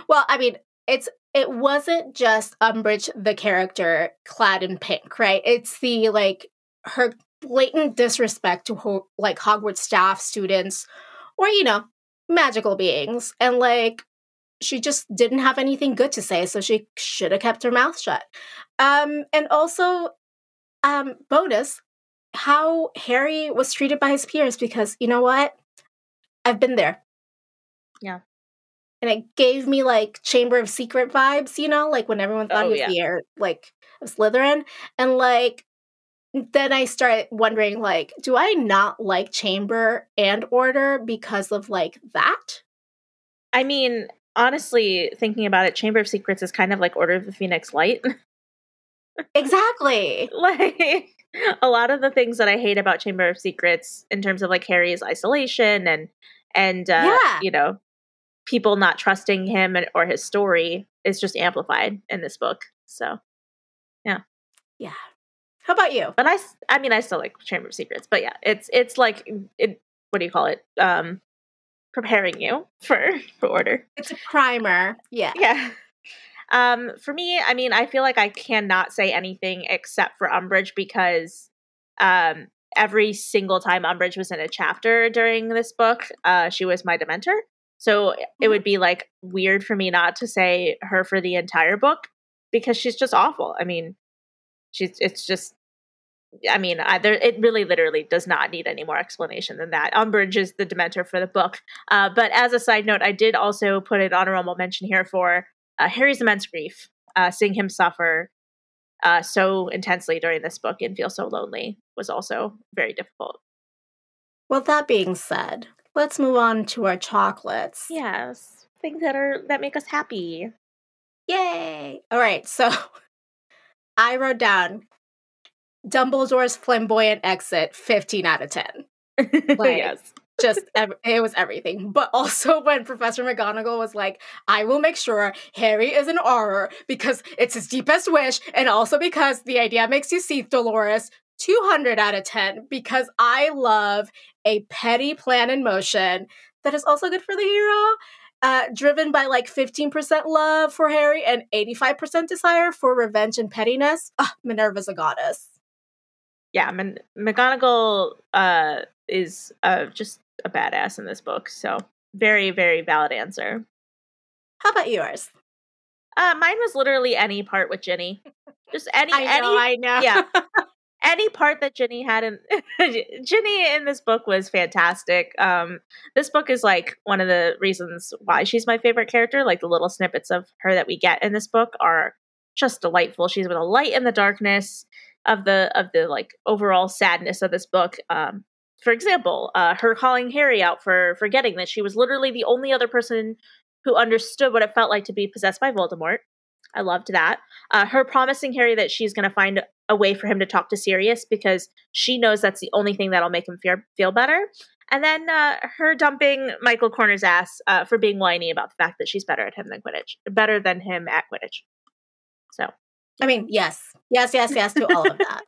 Well, I mean, it wasn't just Umbridge, the character, clad in pink, right? It's the, like, her blatant disrespect to like Hogwarts staff, students, or, you know, magical beings. And, like, she just didn't have anything good to say, so she should have kept her mouth shut. And also, bonus, how Harry was treated by his peers, because you know what? I've been there. Yeah. And it gave me, like, Chamber of Secret vibes, you know? Like, when everyone thought he was the heir, like, of Slytherin. And, like, then I started wondering, like, do I not like Chamber and Order because of, like, that? I mean, honestly, thinking about it, Chamber of Secrets is kind of like Order of the Phoenix Light. Exactly. Like, a lot of the things that I hate about Chamber of Secrets in terms of, like, Harry's isolation and you know, people not trusting him or his story is just amplified in this book. So, yeah. Yeah. How about you? But I mean, I still like Chamber of Secrets, but yeah, it's like, what do you call it? Preparing you for Order. It's a primer. Yeah. Yeah. For me, I mean, I feel like I cannot say anything except for Umbridge because every single time Umbridge was in a chapter during this book, she was my Dementor. So it would be, like, weird for me not to say her for the entire book because she's just awful. I mean, it really literally does not need any more explanation than that. Umbridge is the Dementor for the book. But as a side note, I did also put an honorable mention here for Harry's immense grief. Seeing him suffer so intensely during this book and feel so lonely was also very difficult. Well, that being said, let's move on to our chocolates. Yes, things that make us happy. Yay! All right, so I wrote down Dumbledore's flamboyant exit, 15 out of 10. Like, yes. It was everything. But also when Professor McGonagall was like, I will make sure Harry is an Auror because it's his deepest wish, and also because the idea makes you see Dolores, 200 out of 10, because I love a petty plan in motion that is also good for the hero, driven by, like, 15% love for Harry and 85% desire for revenge and pettiness. Minerva's a goddess. Yeah, McGonagall is just a badass in this book. So very, very valid answer. How about yours? Mine was literally any part with Ginny. Just any. I know. Yeah. Any part that Ginny had in Ginny in this book was fantastic. This book is, like, one of the reasons why she's my favorite character. Like, the little snippets of her that we get in this book are just delightful. She's been a light in the darkness of the like, overall sadness of this book. For example, her calling Harry out for forgetting that she was literally the only other person who understood what it felt like to be possessed by Voldemort. I loved that. Her promising Harry that she's going to find a way for him to talk to Sirius because she knows that's the only thing that'll make him feel better. And then her dumping Michael Corner's ass for being whiny about the fact that she's better than him at Quidditch. So, I mean, yes to all of that.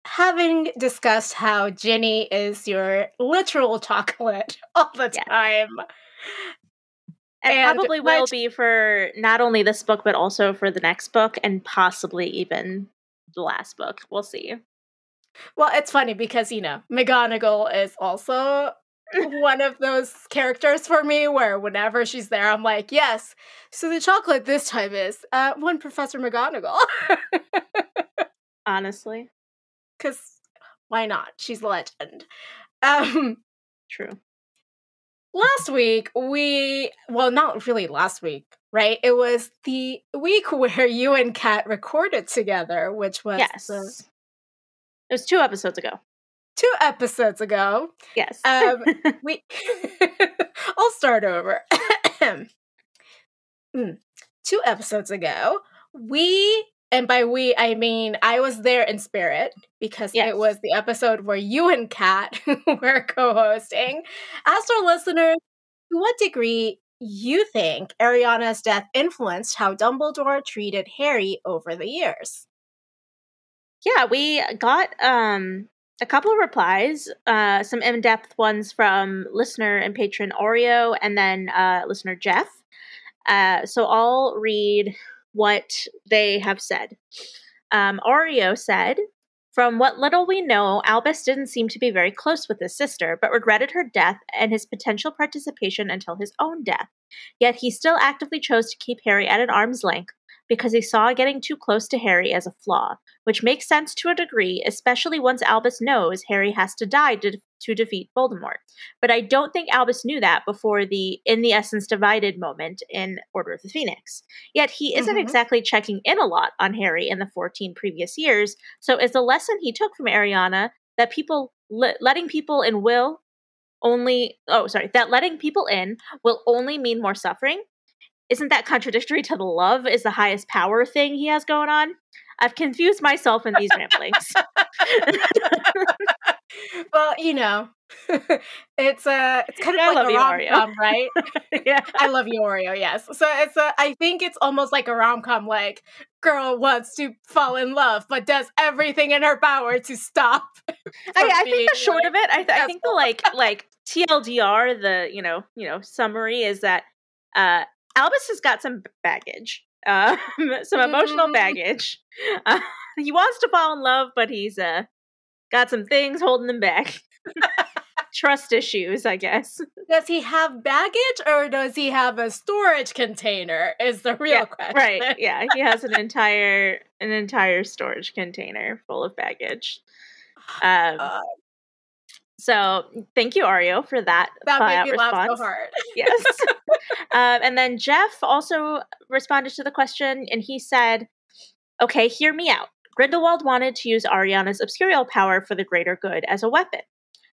Having discussed how Ginny is your literal chocolate all the time. And probably will be for not only this book, but also for the next book and possibly even the last book. We'll see. Well, it's funny because, you know, McGonagall is also one of those characters for me where whenever she's there, I'm like, yes. So the chocolate this time is one Professor McGonagall. Honestly. Because why not? She's a legend. True. Last week, not really last week, right? It was the week where you and Kat recorded together, which was... Yes. It was 2 episodes ago. 2 episodes ago. Yes. I'll start over. 2 episodes ago, and by we, I mean I was there in spirit because it was the episode where you and Kat were co-hosting. Asked our listeners to what degree you think Ariana's death influenced how Dumbledore treated Harry over the years. Yeah, we got a couple of replies, some in-depth ones from listener and patron Oreo, and then listener Jeff. So I'll read what they have said. Oreo said, "From what little we know, Albus didn't seem to be very close with his sister, but regretted her death and his potential participation until his own death. Yet he still actively chose to keep Harry at an arm's length because he saw getting too close to Harry as a flaw, which makes sense to a degree, especially once Albus knows Harry has to die to defeat Voldemort. But I don't think Albus knew that before the In the Essence Divided moment in Order of the Phoenix. Yet he isn't exactly checking in a lot on Harry in the 14 previous years, so is the lesson he took from Ariana that letting people in will only mean more suffering? Isn't that contradictory to the love is the highest power thing he has going on? I've confused myself in these ramblings." Well, it's kind of like a rom-com, right? Yeah. I love you, Oreo, yes. So I think it's almost like a rom-com, like, girl wants to fall in love, but does everything in her power to stop. I think the short of it, I think the like TLDR, the summary is that Albus has got some baggage, some emotional baggage. He wants to fall in love, but he's got some things holding him back. Trust issues, I guess. Does he have baggage, or does he have a storage container? Is the real question. Right? Yeah, he has an entire storage container full of baggage. So thank you, Oreo, for that made me response. Laugh so hard. Yes. And then Jeff also responded to the question, and he said, "Okay, hear me out. Grindelwald wanted to use Ariana's obscurial power for the greater good as a weapon.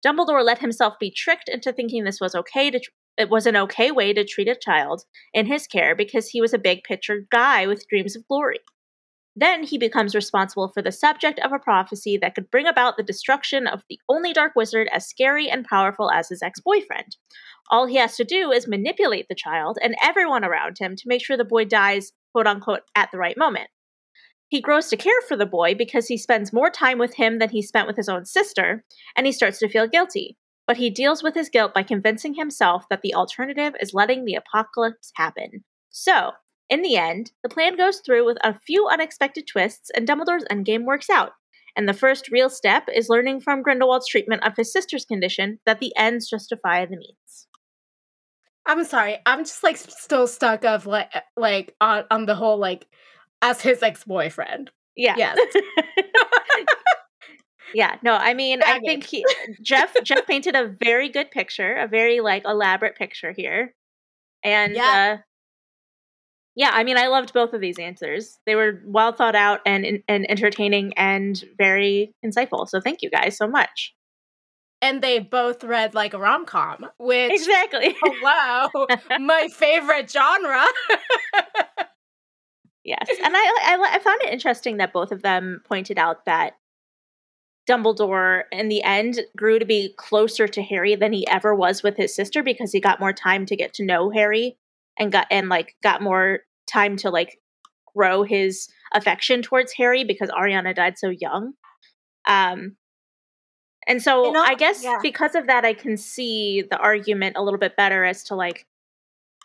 Dumbledore let himself be tricked into thinking this was it was an okay way to treat a child in his care because he was a big picture guy with dreams of glory. Then he becomes responsible for the subject of a prophecy that could bring about the destruction of the only dark wizard as scary and powerful as his ex-boyfriend. All he has to do is manipulate the child and everyone around him to make sure the boy dies, quote-unquote, at the right moment. He grows to care for the boy because he spends more time with him than he spent with his own sister, and he starts to feel guilty. But he deals with his guilt by convincing himself that the alternative is letting the apocalypse happen. So, in the end, the plan goes through with a few unexpected twists, and Dumbledore's endgame works out. And the first real step is learning from Grindelwald's treatment of his sister's condition that the ends justify the means." I'm sorry, I'm just still stuck of like on the whole as his ex-boyfriend. Yeah. Yes. Yeah. No, I mean, I think Jeff painted a very good picture, a very elaborate picture here. And I mean, I loved both of these answers. They were well thought out and entertaining and very insightful. So thank you guys so much. And they both read like a rom-com, which exactly. Wow, my favorite genre. Yes, and I found it interesting that both of them pointed out that Dumbledore, in the end, grew to be closer to Harry than he ever was with his sister because he got more time to get to know Harry and got more time to grow his affection towards Harry because Ariana died so young. And so I guess because of that, I can see the argument a little bit better as to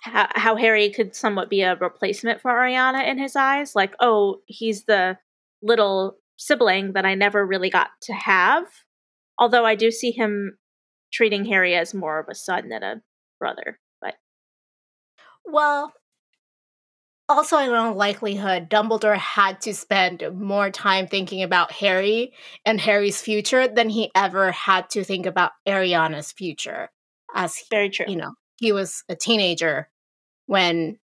how Harry could somewhat be a replacement for Ariana in his eyes. He's the little sibling that I never really got to have. Although I do see him treating Harry as more of a son than a brother. But well, also in all likelihood, Dumbledore had to spend more time thinking about Harry and Harry's future than he ever had to think about Ariana's future. Very true. He was a teenager when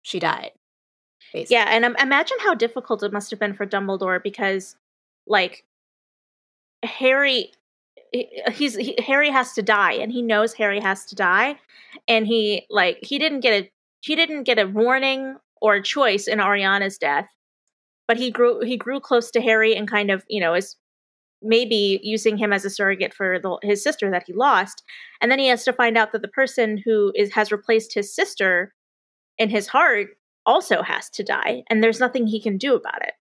she died. Basically. Yeah, and imagine how difficult it must have been for Dumbledore because, Harry has to die, and he knows Harry has to die, and he didn't get a warning or a choice in Ariana's death, but he grew close to Harry and kind of is maybe using him as a surrogate for his sister that he lost. And then he has to find out that the person who has replaced his sister in his heart also has to die. And there's nothing he can do about it.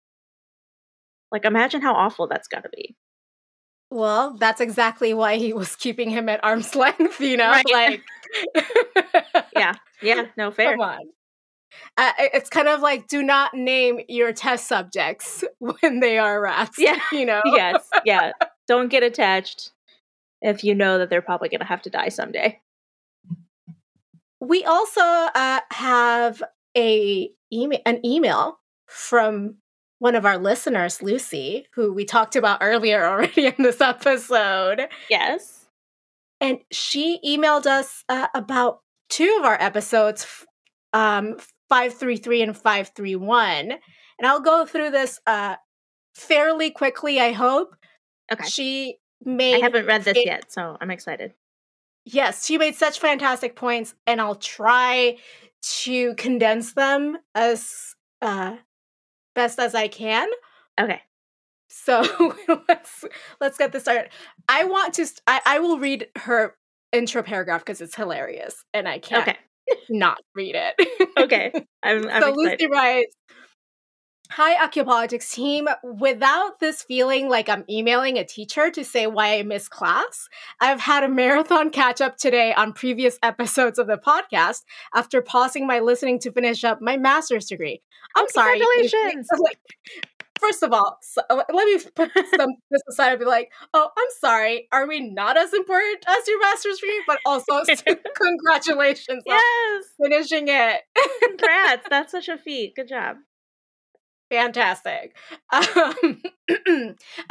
Like, imagine how awful that's got to be. Well, that's exactly why he was keeping him at arm's length, you know? Right. Like, yeah, no, fair. Come on. It's kind of like, do not name your test subjects when they are rats, you know? Yes, yeah. Don't get attached if you know that they're probably going to have to die someday. We also have an email from one of our listeners, Lucy, who we talked about earlier already in this episode. Yes. And she emailed us about two of our episodes, 533 and 531. And I'll go through this fairly quickly, I hope. Okay. I haven't read this yet, so I'm excited. Yes, she made such fantastic points, and I'll try to condense them as best as I can. Okay. So let's get this started. I will read her intro paragraph because it's hilarious, and I can't not read it. Okay. I'm excited. Lucy writes, "Hi, Archaeopolitics team. Without this feeling like I'm emailing a teacher to say why I missed class, I've had a marathon catch-up today on previous episodes of the podcast after pausing my listening to finish up my master's degree. I'm sorry. Congratulations! First of all, let me put this aside and be like, oh, I'm sorry. Are we not as important as your master's degree? But also, congratulations on finishing it. Congrats. That's such a feat. Good job. Fantastic. I've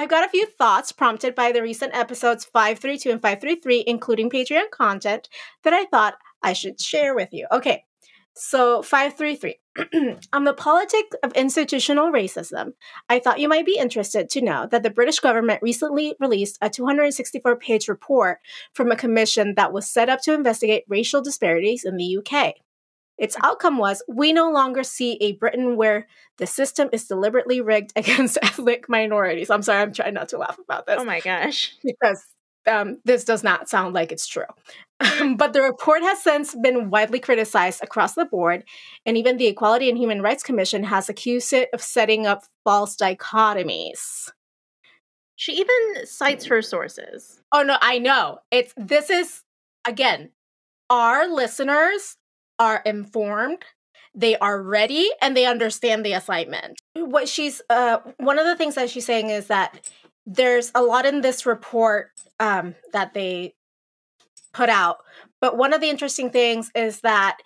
got a few thoughts prompted by the recent episodes 532 and 533, including Patreon content, that I thought I should share with you. Okay, so 533. On the politics of institutional racism, I thought you might be interested to know that the British government recently released a 264-page report from a commission that was set up to investigate racial disparities in the UK. Its outcome was, we no longer see a Britain where the system is deliberately rigged against ethnic minorities. I'm sorry, I'm trying not to laugh about this. Oh my gosh. Because this does not sound like it's true. But the report has since been widely criticized across the board, and even the Equality and Human Rights Commission has accused it of setting up false dichotomies. She even cites her sources. Oh, no, I know. This is, again, our listeners are informed, they are ready, and they understand the assignment. What one of the things that she's saying is that there's a lot in this report that they put out, but one of the interesting things is that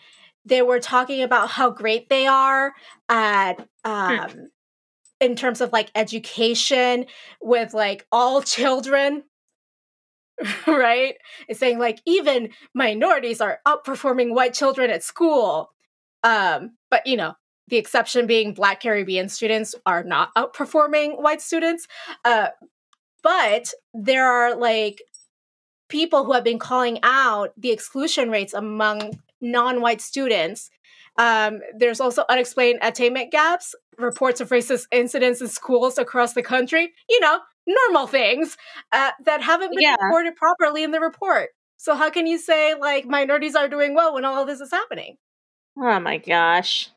they were talking about how great they are at in terms of like education with like all children. Right? It's saying like even minorities are outperforming white children at school. But you know, the exception being Black Caribbean students are not outperforming white students. But there are like people who have been calling out the exclusion rates among non-white students. There's also unexplained attainment gaps, reports of racist incidents in schools across the country. You know, normal things that haven't been reported properly in the report. So how can you say like minorities are doing well when all of this is happening? Oh my gosh.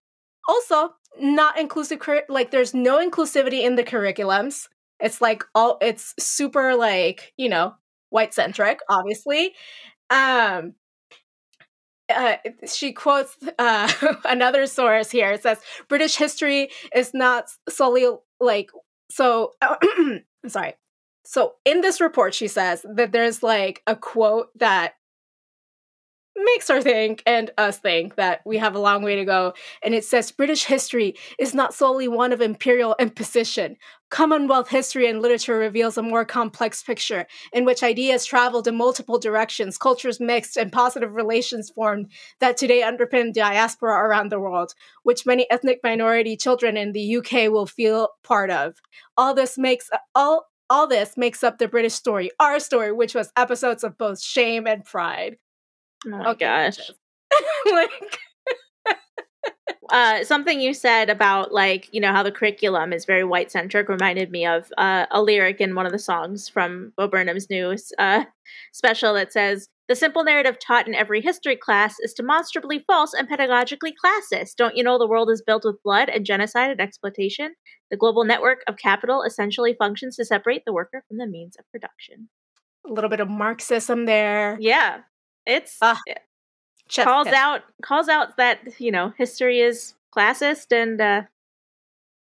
Also, not inclusive, like there's no inclusivity in the curriculums. It's like it's super like, you know, white centric, obviously. She quotes another source here. It says, British history is not solely like, so, sorry. So in this report, she says that there's like a quote that makes her think and us think that we have a long way to go. And it says, British history is not solely one of imperial imposition. Commonwealth history and literature reveals a more complex picture in which ideas traveled in multiple directions, cultures mixed, and positive relations formed that today underpin diaspora around the world, which many ethnic minority children in the UK will feel part of. All this makes up the British story, our story, which was episodes of both shame and pride. Oh my gosh. Like, something you said about, like, you know, how the curriculum is very white centric reminded me of a lyric in one of the songs from Bo Burnham's new special that says, "The simple narrative taught in every history class is demonstrably false and pedagogically classist. Don't you know the world is built with blood and genocide and exploitation? The global network of capital essentially functions to separate the worker from the means of production." A little bit of Marxism there. Yeah, it's calls out that, you know, history is classist and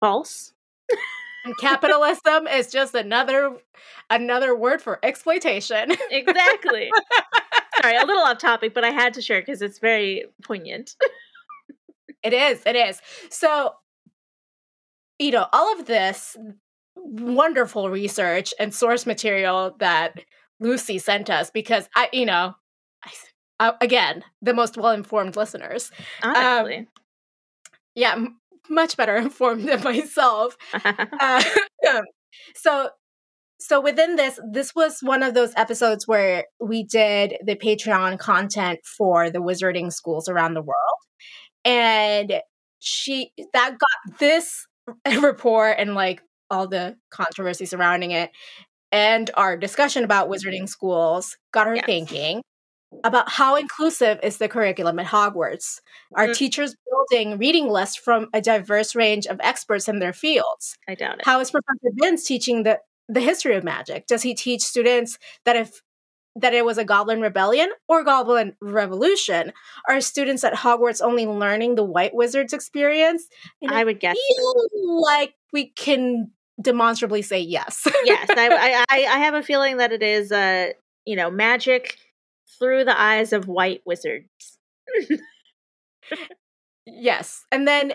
false. And capitalism is just another word for exploitation. Exactly. Sorry, a little off topic, but I had to share because it's very poignant. It is. So, you know, all of this wonderful research and source material that Lucy sent us, because again, the most well-informed listeners. Honestly. Much better informed than myself. So within this was one of those episodes where we did the Patreon content for the wizarding schools around the world. And that got this report and like all the controversy surrounding it and our discussion about wizarding schools got her thinking about how inclusive is the curriculum at Hogwarts. Are teachers building reading lists from a diverse range of experts in their fields? I doubt it. How is Professor Binns teaching the history of magic? Does he teach students that it was a Goblin Rebellion or Goblin Revolution? Are students at Hogwarts only learning the White Wizards experience? And I would guess like we can demonstrably say yes. Yes, I have a feeling that it is magic through the eyes of white wizards. Yes. And then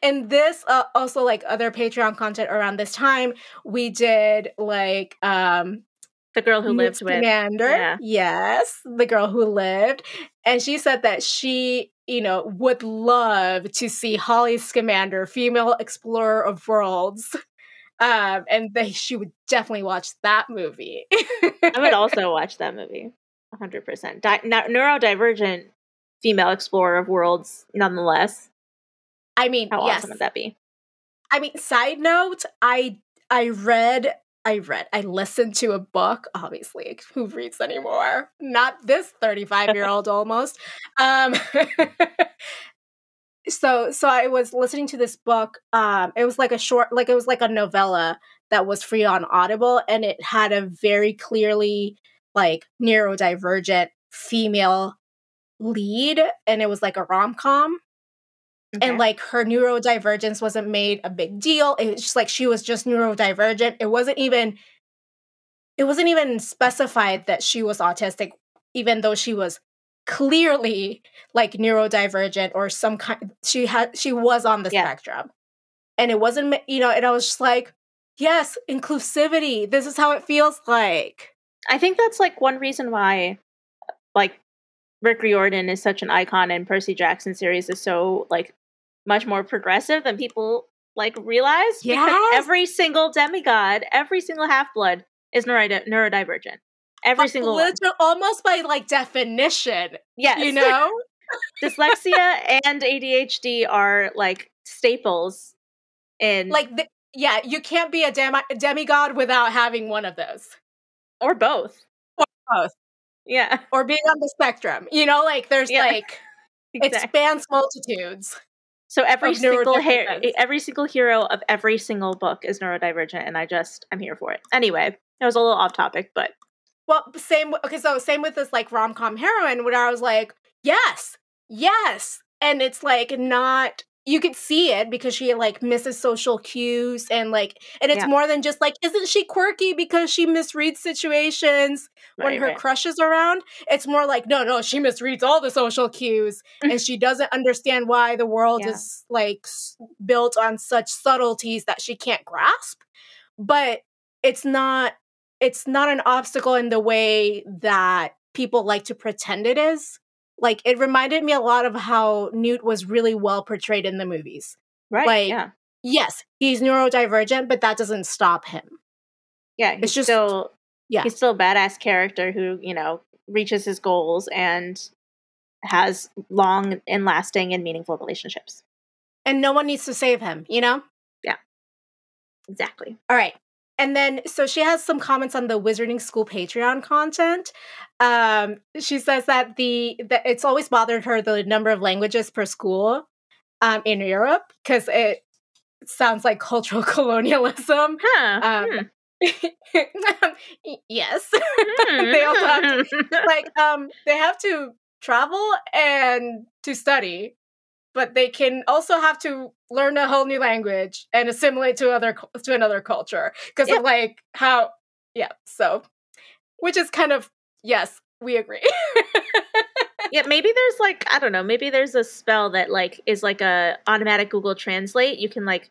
and this also, like other Patreon content around this time, we did like the girl who lived with Scamander. Yeah. Yes, the girl who lived. And she said that she, would love to see Holly Scamander, female explorer of worlds. And she would definitely watch that movie. I would also watch that movie, 100%. Neurodivergent female explorer of worlds, nonetheless. I mean, how yes. awesome would that be? I mean, side note, I listened to a book, obviously, who reads anymore? Not this 35-year-old almost. So I was listening to this book. It was like it was like a novella that was free on Audible, and it had a very clearly like neurodivergent female lead, and it was like a rom-com. Okay. And like her neurodivergence wasn't made a big deal. It was just like she was just neurodivergent. It wasn't even specified that she was autistic, even though she was clearly like neurodivergent or some kind. She was on the spectrum, and it wasn't. And I was just like, yes, inclusivity. This is how it feels like. I think that's like one reason why, like, Rick Riordan is such an icon, and Percy Jackson series is so like much more progressive than people like realize. Yes. Because every single demigod, every single half-blood is neurodivergent. Every single one. Almost by like definition. Yes. Dyslexia and ADHD are like staples in you can't be a demigod without having one of those. Or both. Yeah. Or being on the spectrum. There's like exactly. It spans multitudes. So every single hero of every single book is neurodivergent, and I'm here for it. Anyway, it was a little off topic, but same with this like rom-com heroine where I was like, yes. And it's like not, you could see it because she like misses social cues and it's more than just like, isn't she quirky because she misreads situations when her crush is around? It's more like, no, she misreads all the social cues and she doesn't understand why the world is like built on such subtleties that she can't grasp. But it's not an obstacle in the way that people like to pretend it is. Like, it reminded me a lot of how Newt was really well portrayed in the movies. Right, yes, he's neurodivergent, but that doesn't stop him. Yeah, he's still a badass character who, reaches his goals and has long and lasting and meaningful relationships. And no one needs to save him, you know? Yeah, exactly. All right. And then, so she has some comments on the Wizarding School Patreon content. She says that that it's always bothered her the number of languages per school in Europe, because it sounds like cultural colonialism. Yes. They also have to, they have to travel and to study, but they can also have to learn a whole new language and assimilate to another culture because of like how, so, which is kind of, yes, we agree. Yeah, maybe there's like, I don't know, maybe there's a spell that like is like a automatic Google Translate. You can like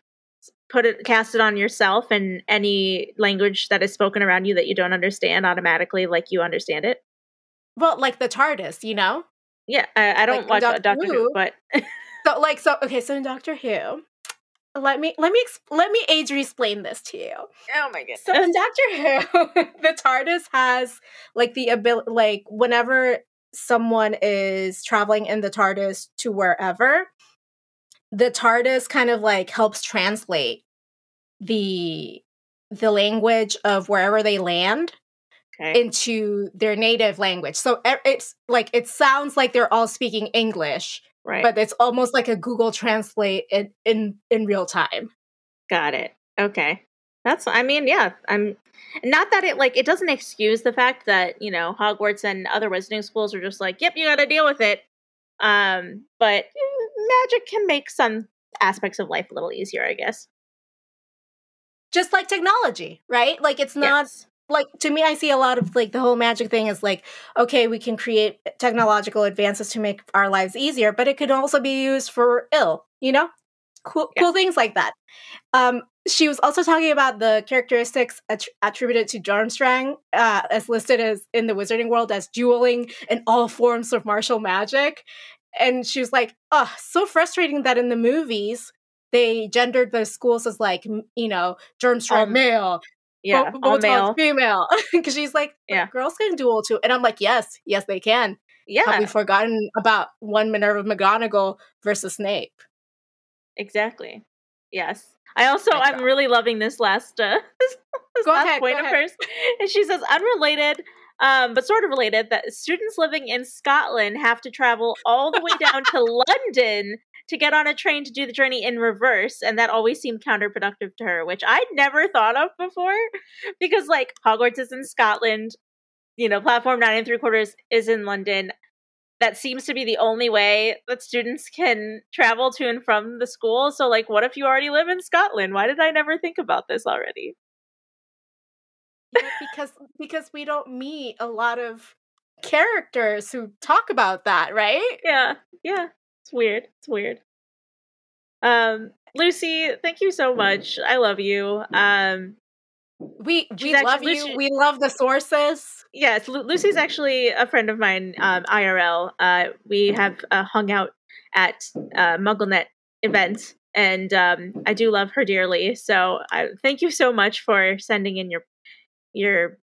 cast it on yourself, and any language that is spoken around you that you don't understand automatically, like you understand it. Well, like the TARDIS, you know? Yeah, I don't watch Doctor Who, but so in Doctor Who, let me Adri explain this to you. Oh my goodness. So in Doctor Who, the TARDIS has like the ability, like whenever someone is traveling in the TARDIS to wherever, the TARDIS kind of like helps translate the language of wherever they land into their native language. So it's like, it sounds like they're all speaking English, right? But it's almost like a Google Translate in real time. Got it. Okay. I'm not that it doesn't excuse the fact that, you know, Hogwarts and other wizarding schools are just like, yep, you got to deal with it. But magic can make some aspects of life a little easier, I guess. Just like technology, right? Like, it's not like, to me, I see a lot of like the whole magic thing is like, okay, we can create technological advances to make our lives easier, but it could also be used for ill, you know? Cool things like that. She was also talking about the characteristics attributed to Durmstrang, as listed as in the wizarding world as dueling and all forms of martial magic. And she was like, oh, so frustrating that in the movies, they gendered the schools as like, you know, Durmstrang male, all male, female. Because she's like, girls can duel too. And I'm like, yes, they can. Yeah. Have we forgotten about one Minerva McGonagall versus Snape? Exactly. Yes. I'm really loving this last point of hers. And she says, unrelated, but sort of related, that students living in Scotland have to travel all the way down to London to get on a train to do the journey in reverse. And that always seemed counterproductive to her, which I'd never thought of before, because like Hogwarts is in Scotland, you know, platform 9 3/4 is in London. That seems to be the only way that students can travel to and from the school. So, like, what if you already live in Scotland? Why did I never think about this already? Yeah, because we don't meet a lot of characters who talk about that, right? Yeah. It's weird. Lucy, thank you so much. I love you. We love you. We love the sources. Yes, Lucy's actually a friend of mine, IRL. We have hung out at MuggleNet events, and I do love her dearly. So thank you so much for sending in your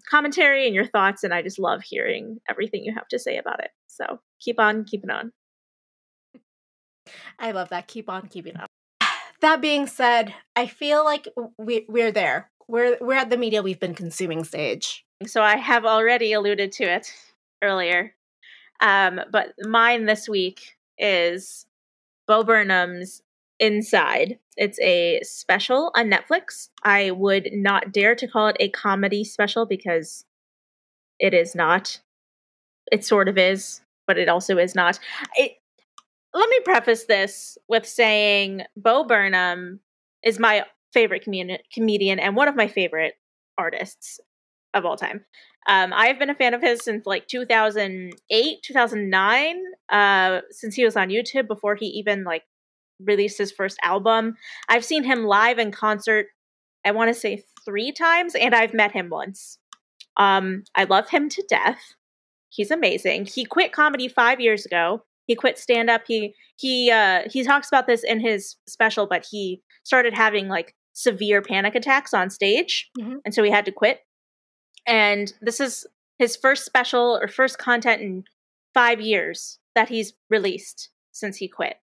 commentary and your thoughts, and I just love hearing everything you have to say about it. So keep on keeping on. I love that. Keep on keeping on. That being said, I feel like we're there. We're at the media we've been consuming stage. So I have already alluded to it earlier. But mine this week is Bo Burnham's Inside. It's a special on Netflix. I would not dare to call it a comedy special because it is not. It sort of is, but it also is not. Let me preface this with saying Bo Burnham is my favorite comedian and one of my favorite artists of all time. I've been a fan of his since like 2008, 2009, since he was on YouTube before he even like released his first album. I've seen him live in concert, I want to say 3 times, and I've met him once. I love him to death. He's amazing. He quit comedy 5 years ago. He quit stand-up. He talks about this in his special, but he started having like severe panic attacks on stage, and so he had to quit. And this is his first special or first content in 5 years. that he's released since he quit.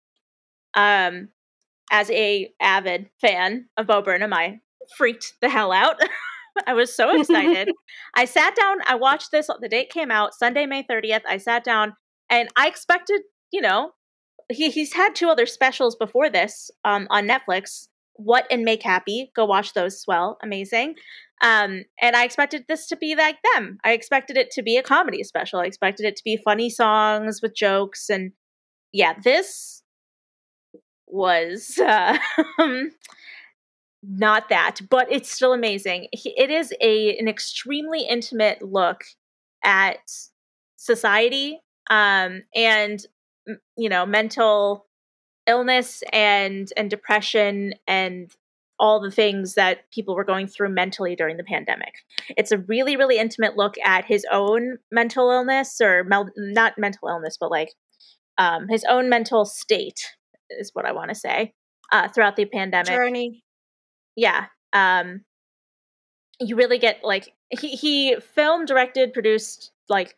As a avid fan of Bo Burnham, I freaked the hell out. I was so excited. I sat down, I watched this, the date came out, Sunday, May 30th. I sat down and I expected, he's had 2 other specials before this on Netflix. What and Make Happy. Go watch those as well. Amazing. And I expected this to be like them. I expected it to be a comedy special. I expected it to be funny songs with jokes. And yeah, this was not that, but it's still amazing. It is an extremely intimate look at society and mental illness and depression and all the things that people were going through mentally during the pandemic. It's a really, really intimate look at his own mental illness, or not mental illness, but like his own mental state is what I want to say throughout the pandemic. Journey. Yeah. You really get like he filmed, directed, produced, like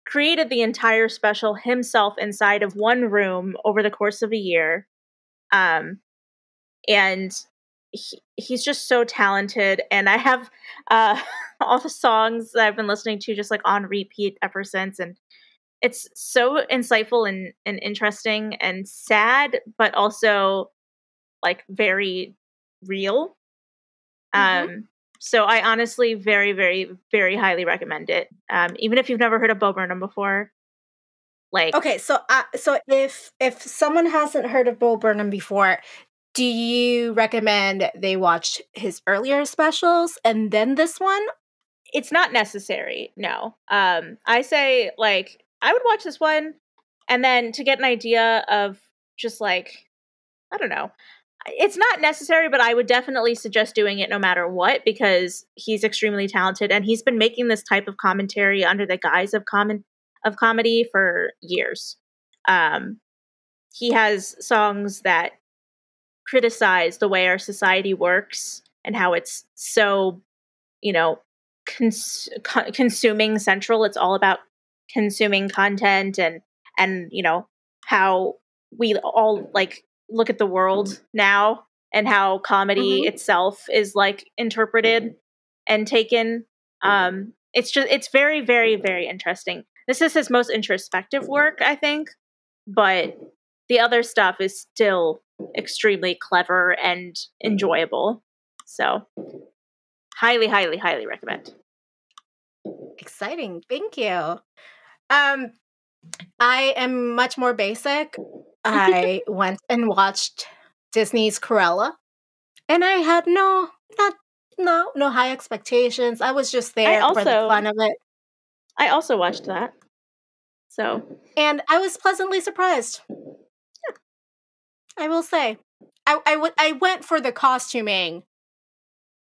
created the entire special himself inside of one room over the course of a year. And he's just so talented. And I have all the songs that I've been listening to just like on repeat ever since. And it's so insightful and interesting and sad, but also like very real. So I honestly very, very, very highly recommend it. Even if you've never heard of Bo Burnham before. Like, okay, so if someone hasn't heard of Bo Burnham before, do you recommend they watch his earlier specials and then this one? It's not necessary. No. I say like I would watch this one, and then to get an idea of just like, I don't know. It's not necessary, but I would definitely suggest doing it no matter what, because he's extremely talented and he's been making this type of commentary under the guise of comedy for years. He has songs that criticize the way our society works and how it's so, consuming central. It's all about consuming content and how we all like look at the world now and how comedy itself is like interpreted and taken. It's very, very, very interesting. This is his most introspective work, I think, but the other stuff is still extremely clever and enjoyable. So highly, highly, highly recommend. Exciting. Thank you. I am much more basic. I went and watched Disney's Cruella, and I had no high expectations. I was just there for the fun of it. I also watched that. And I was pleasantly surprised. Yeah. I will say. I went for the costuming.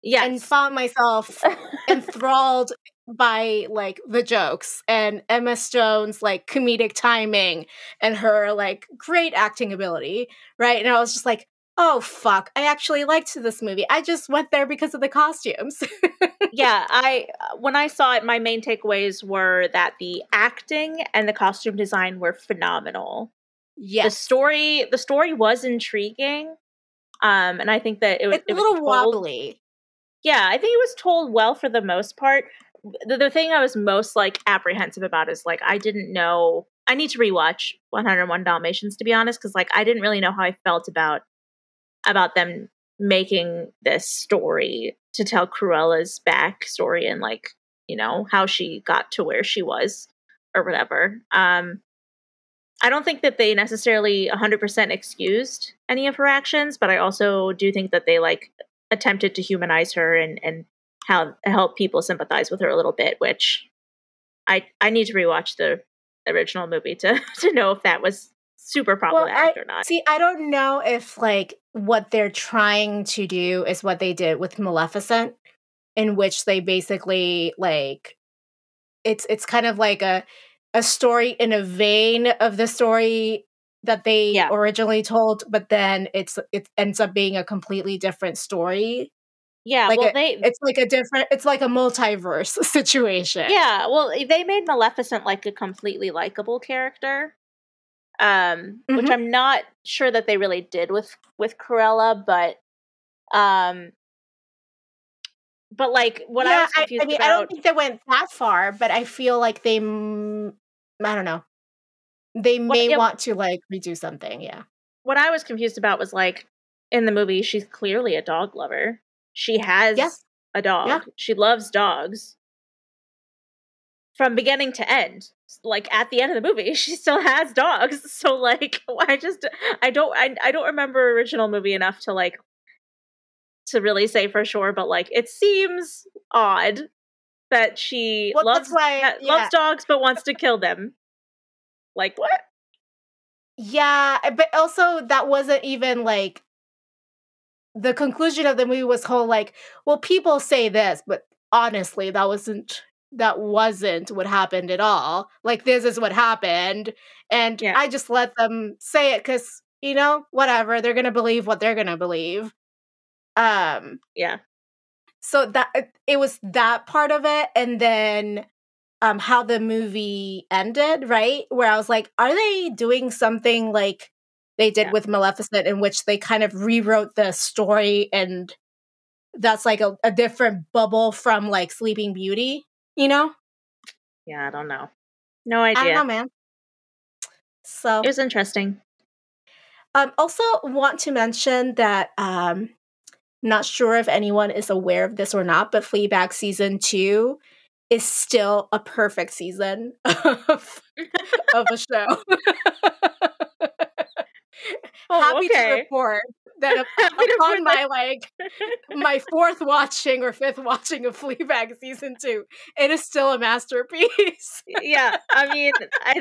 Yes. And found myself enthralled by like the jokes and Emma Stone's like comedic timing and her like great acting ability, right? And I was just like, oh fuck, I actually liked this movie. I just went there because of the costumes. Yeah, when I saw it, my main takeaways were that the acting and the costume design were phenomenal. Yes. The story was intriguing. And I think that it's a little wobbly. Yeah, I think it was told well for the most part. The thing I was most like apprehensive about is like I didn't know. I need to rewatch 101 Dalmatians to be honest, because like I didn't really know how I felt about them making this story to tell Cruella's backstory and like how she got to where she was or whatever. I don't think that they necessarily 100% excused any of her actions, but I also do think that they like attempted to humanize her and how help people sympathize with her a little bit, which I need to rewatch the original movie to know if that was super problematic or not. See, I don't know if like what they're trying to do is what they did with Maleficent, in which they basically like it's kind of like a story in a vein of the story that they originally told, but then it ends up being a completely different story. Yeah, Like well, it's like a multiverse situation. yeah, well, they made Maleficent like a completely likable character, which Mm-hmm. I'm not sure that they really did with Cruella, um, but like what I Yeah, was I confused mean, I don't about, think they went that far, but I feel like I don't know. They what may yeah, want to like redo something. Yeah. what I was confused about was like in the movie, she's clearly a dog lover. She Yeah. has a Yeah. dog. She loves dogs from beginning to end. Like at the end of the movie, she still has dogs. So like, I don't remember original movie enough to like to really say for sure, but like it seems odd that she Well, that's why. loves Yeah. dogs but wants to kill them. Like what? Yeah, but also that wasn't even like the conclusion of the movie was whole like, well, people say this, but honestly, that wasn't what happened at all. Like this is what happened, and Yeah, I just let them say it because whatever, they're gonna believe what they're gonna believe. Um, yeah, so that it was that part of it, and then how the movie ended, right? Where I was like, are they doing something like they did yeah, with Maleficent, in which they kind of rewrote the story, and that's like a different bubble from like Sleeping Beauty, you know? yeah. I don't know. No I don't know, idea. man. It So, was interesting. also want to mention that not sure if anyone is aware of this or not, but Fleabag season 2 is still a perfect season of a show. Oh, Happy to okay. report that Happy to upon report that. my my fourth watching or fifth watching of Fleabag season 2, it is still a masterpiece. Yeah, I mean,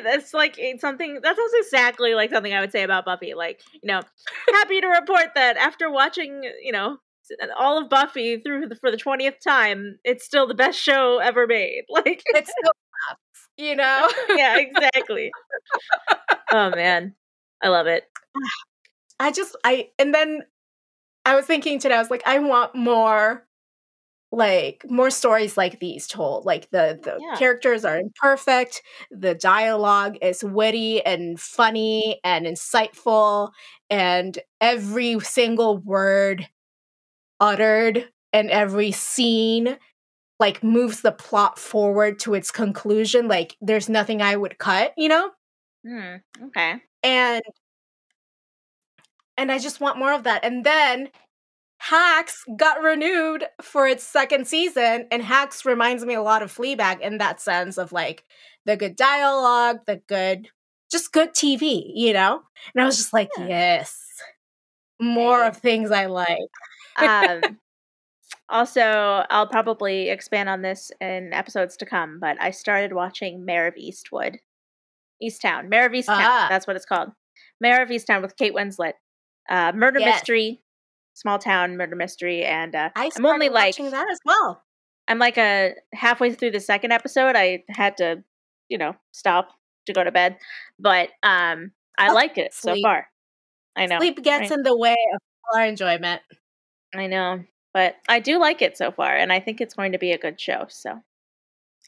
that's like it's something that sounds exactly like something I would say about Buffy. Like, happy to report that after watching, all of Buffy for the 20th time, it's still the best show ever made. Like, It's still laughs, you know? yeah, exactly. Oh man, I love it. And then I was thinking today, I was like, I want more stories like these told. Like the Yeah, characters are imperfect, the dialogue is witty and funny and insightful, and every single word uttered and every scene like moves the plot forward to its conclusion. Like there's nothing I would cut, you know? okay. And I just want more of that. And then Hacks got renewed for its second season, and Hacks reminds me a lot of Fleabag in that sense of like the good dialogue, just good TV, you know? And I was just like, Yeah. yes, more Hey. of things I like. Um. Also, I'll probably expand on this in episodes to come, but I started watching Mayor of Easttown. Mayor of Easttown. Ah, That's what it's called. Mayor of Easttown with Kate Winslet. Murder yes. mystery, small town murder mystery, and I I'm only started watching that as well. I'm like a halfway through the second episode. I had to, stop to go to bed, but I like it so Sleep. far. I know, Sleep gets right? in the way of our enjoyment. I know, but I do like it so far, and I think it's going to be a good show. So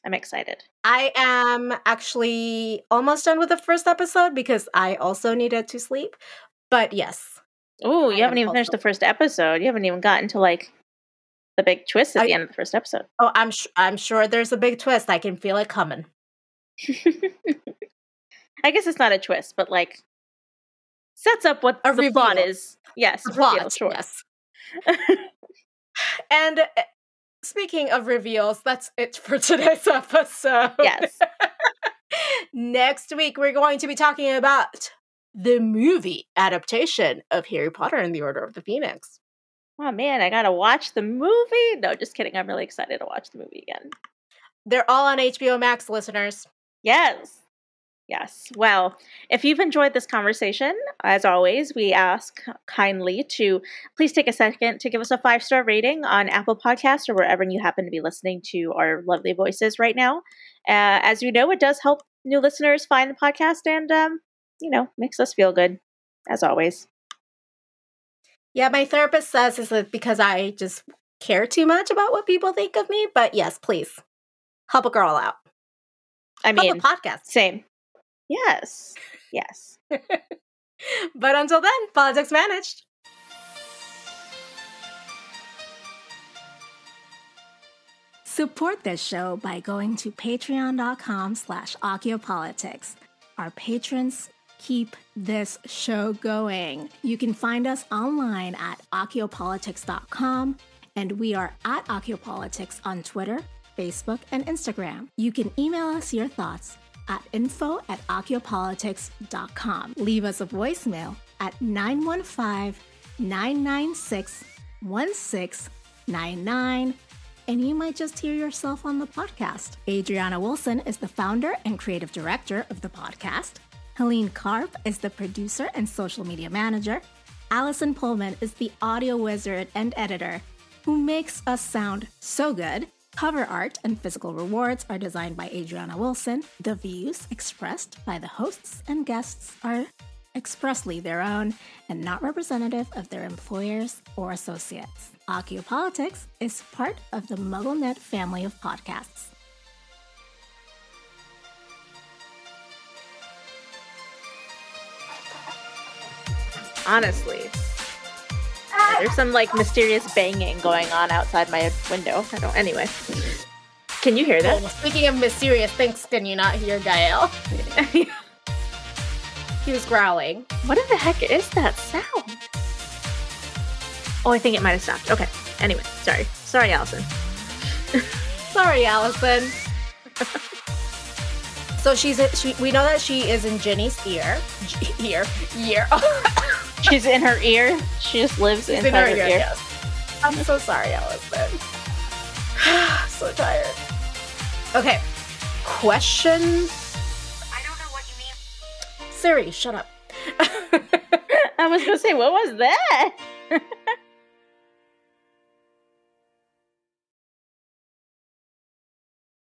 I'm excited. I am actually almost done with the first episode because I also needed to sleep. But yes, Oh, I you haven't am even finished also. the first episode. You haven't even gotten to like the big twist at I, the end of the first episode. oh, I'm sure there's a big twist. I can feel it coming. I guess it's not a twist, but like sets up what A the plot reveal. is. Yes, The reveal, plot, sure. yes. And speaking of reveals, that's it for today's episode. Yes. Next week, we're going to be talking about the movie adaptation of Harry Potter and the Order of the Phoenix. Oh man, I gotta watch the movie. No, just kidding. I'm really excited to watch the movie again. They're all on HBO Max, listeners. Yes. Yes. Well, if you've enjoyed this conversation, as always, we ask kindly to please take a second to give us a 5-star rating on Apple Podcasts or wherever you happen to be listening to our lovely voices right now. As you know, it does help new listeners find the podcast and, makes us feel good, as always. Yeah, my therapist says is that because I just care too much about what people think of me. But yes, please help a girl out. I mean, help a podcast. Same. Yes. Yes. But until then, politics managed. Support this show by going to patreon.com/Akiopolitics. Our patrons keep this show going. You can find us online at akiopolitics.com, and we are at Akiopolitics on Twitter, Facebook, and Instagram. You can email us your thoughts at info@akiopolitics.com. Leave us a voicemail at 915-996-1699, and you might just hear yourself on the podcast. Adriana Wilson is the founder and creative director of the podcast. Helene Karp is the producer and social media manager. Allison Pullman is the audio wizard and editor who makes us sound so good. Cover art and physical rewards are designed by Adriana Wilson. The views expressed by the hosts and guests are expressly their own and not representative of their employers or associates. Akiopolitics is part of the MuggleNet family of podcasts. Honestly. There's some like mysterious banging going on outside my window. Anyway. Can you hear that? Well, speaking of mysterious things, can you not hear Gael? He was growling. What in the heck is that sound? Oh, I think it might have stopped. Okay. Anyway, sorry. Sorry, Allison. Sorry, Allison. So we know that she is in Ginny's ear. She's in her ear. She just lives inside her ear. Yes. I'm so sorry, Allison. So tired. Okay. Question. I don't know what you mean. Siri, shut up. I was going to say, what was that?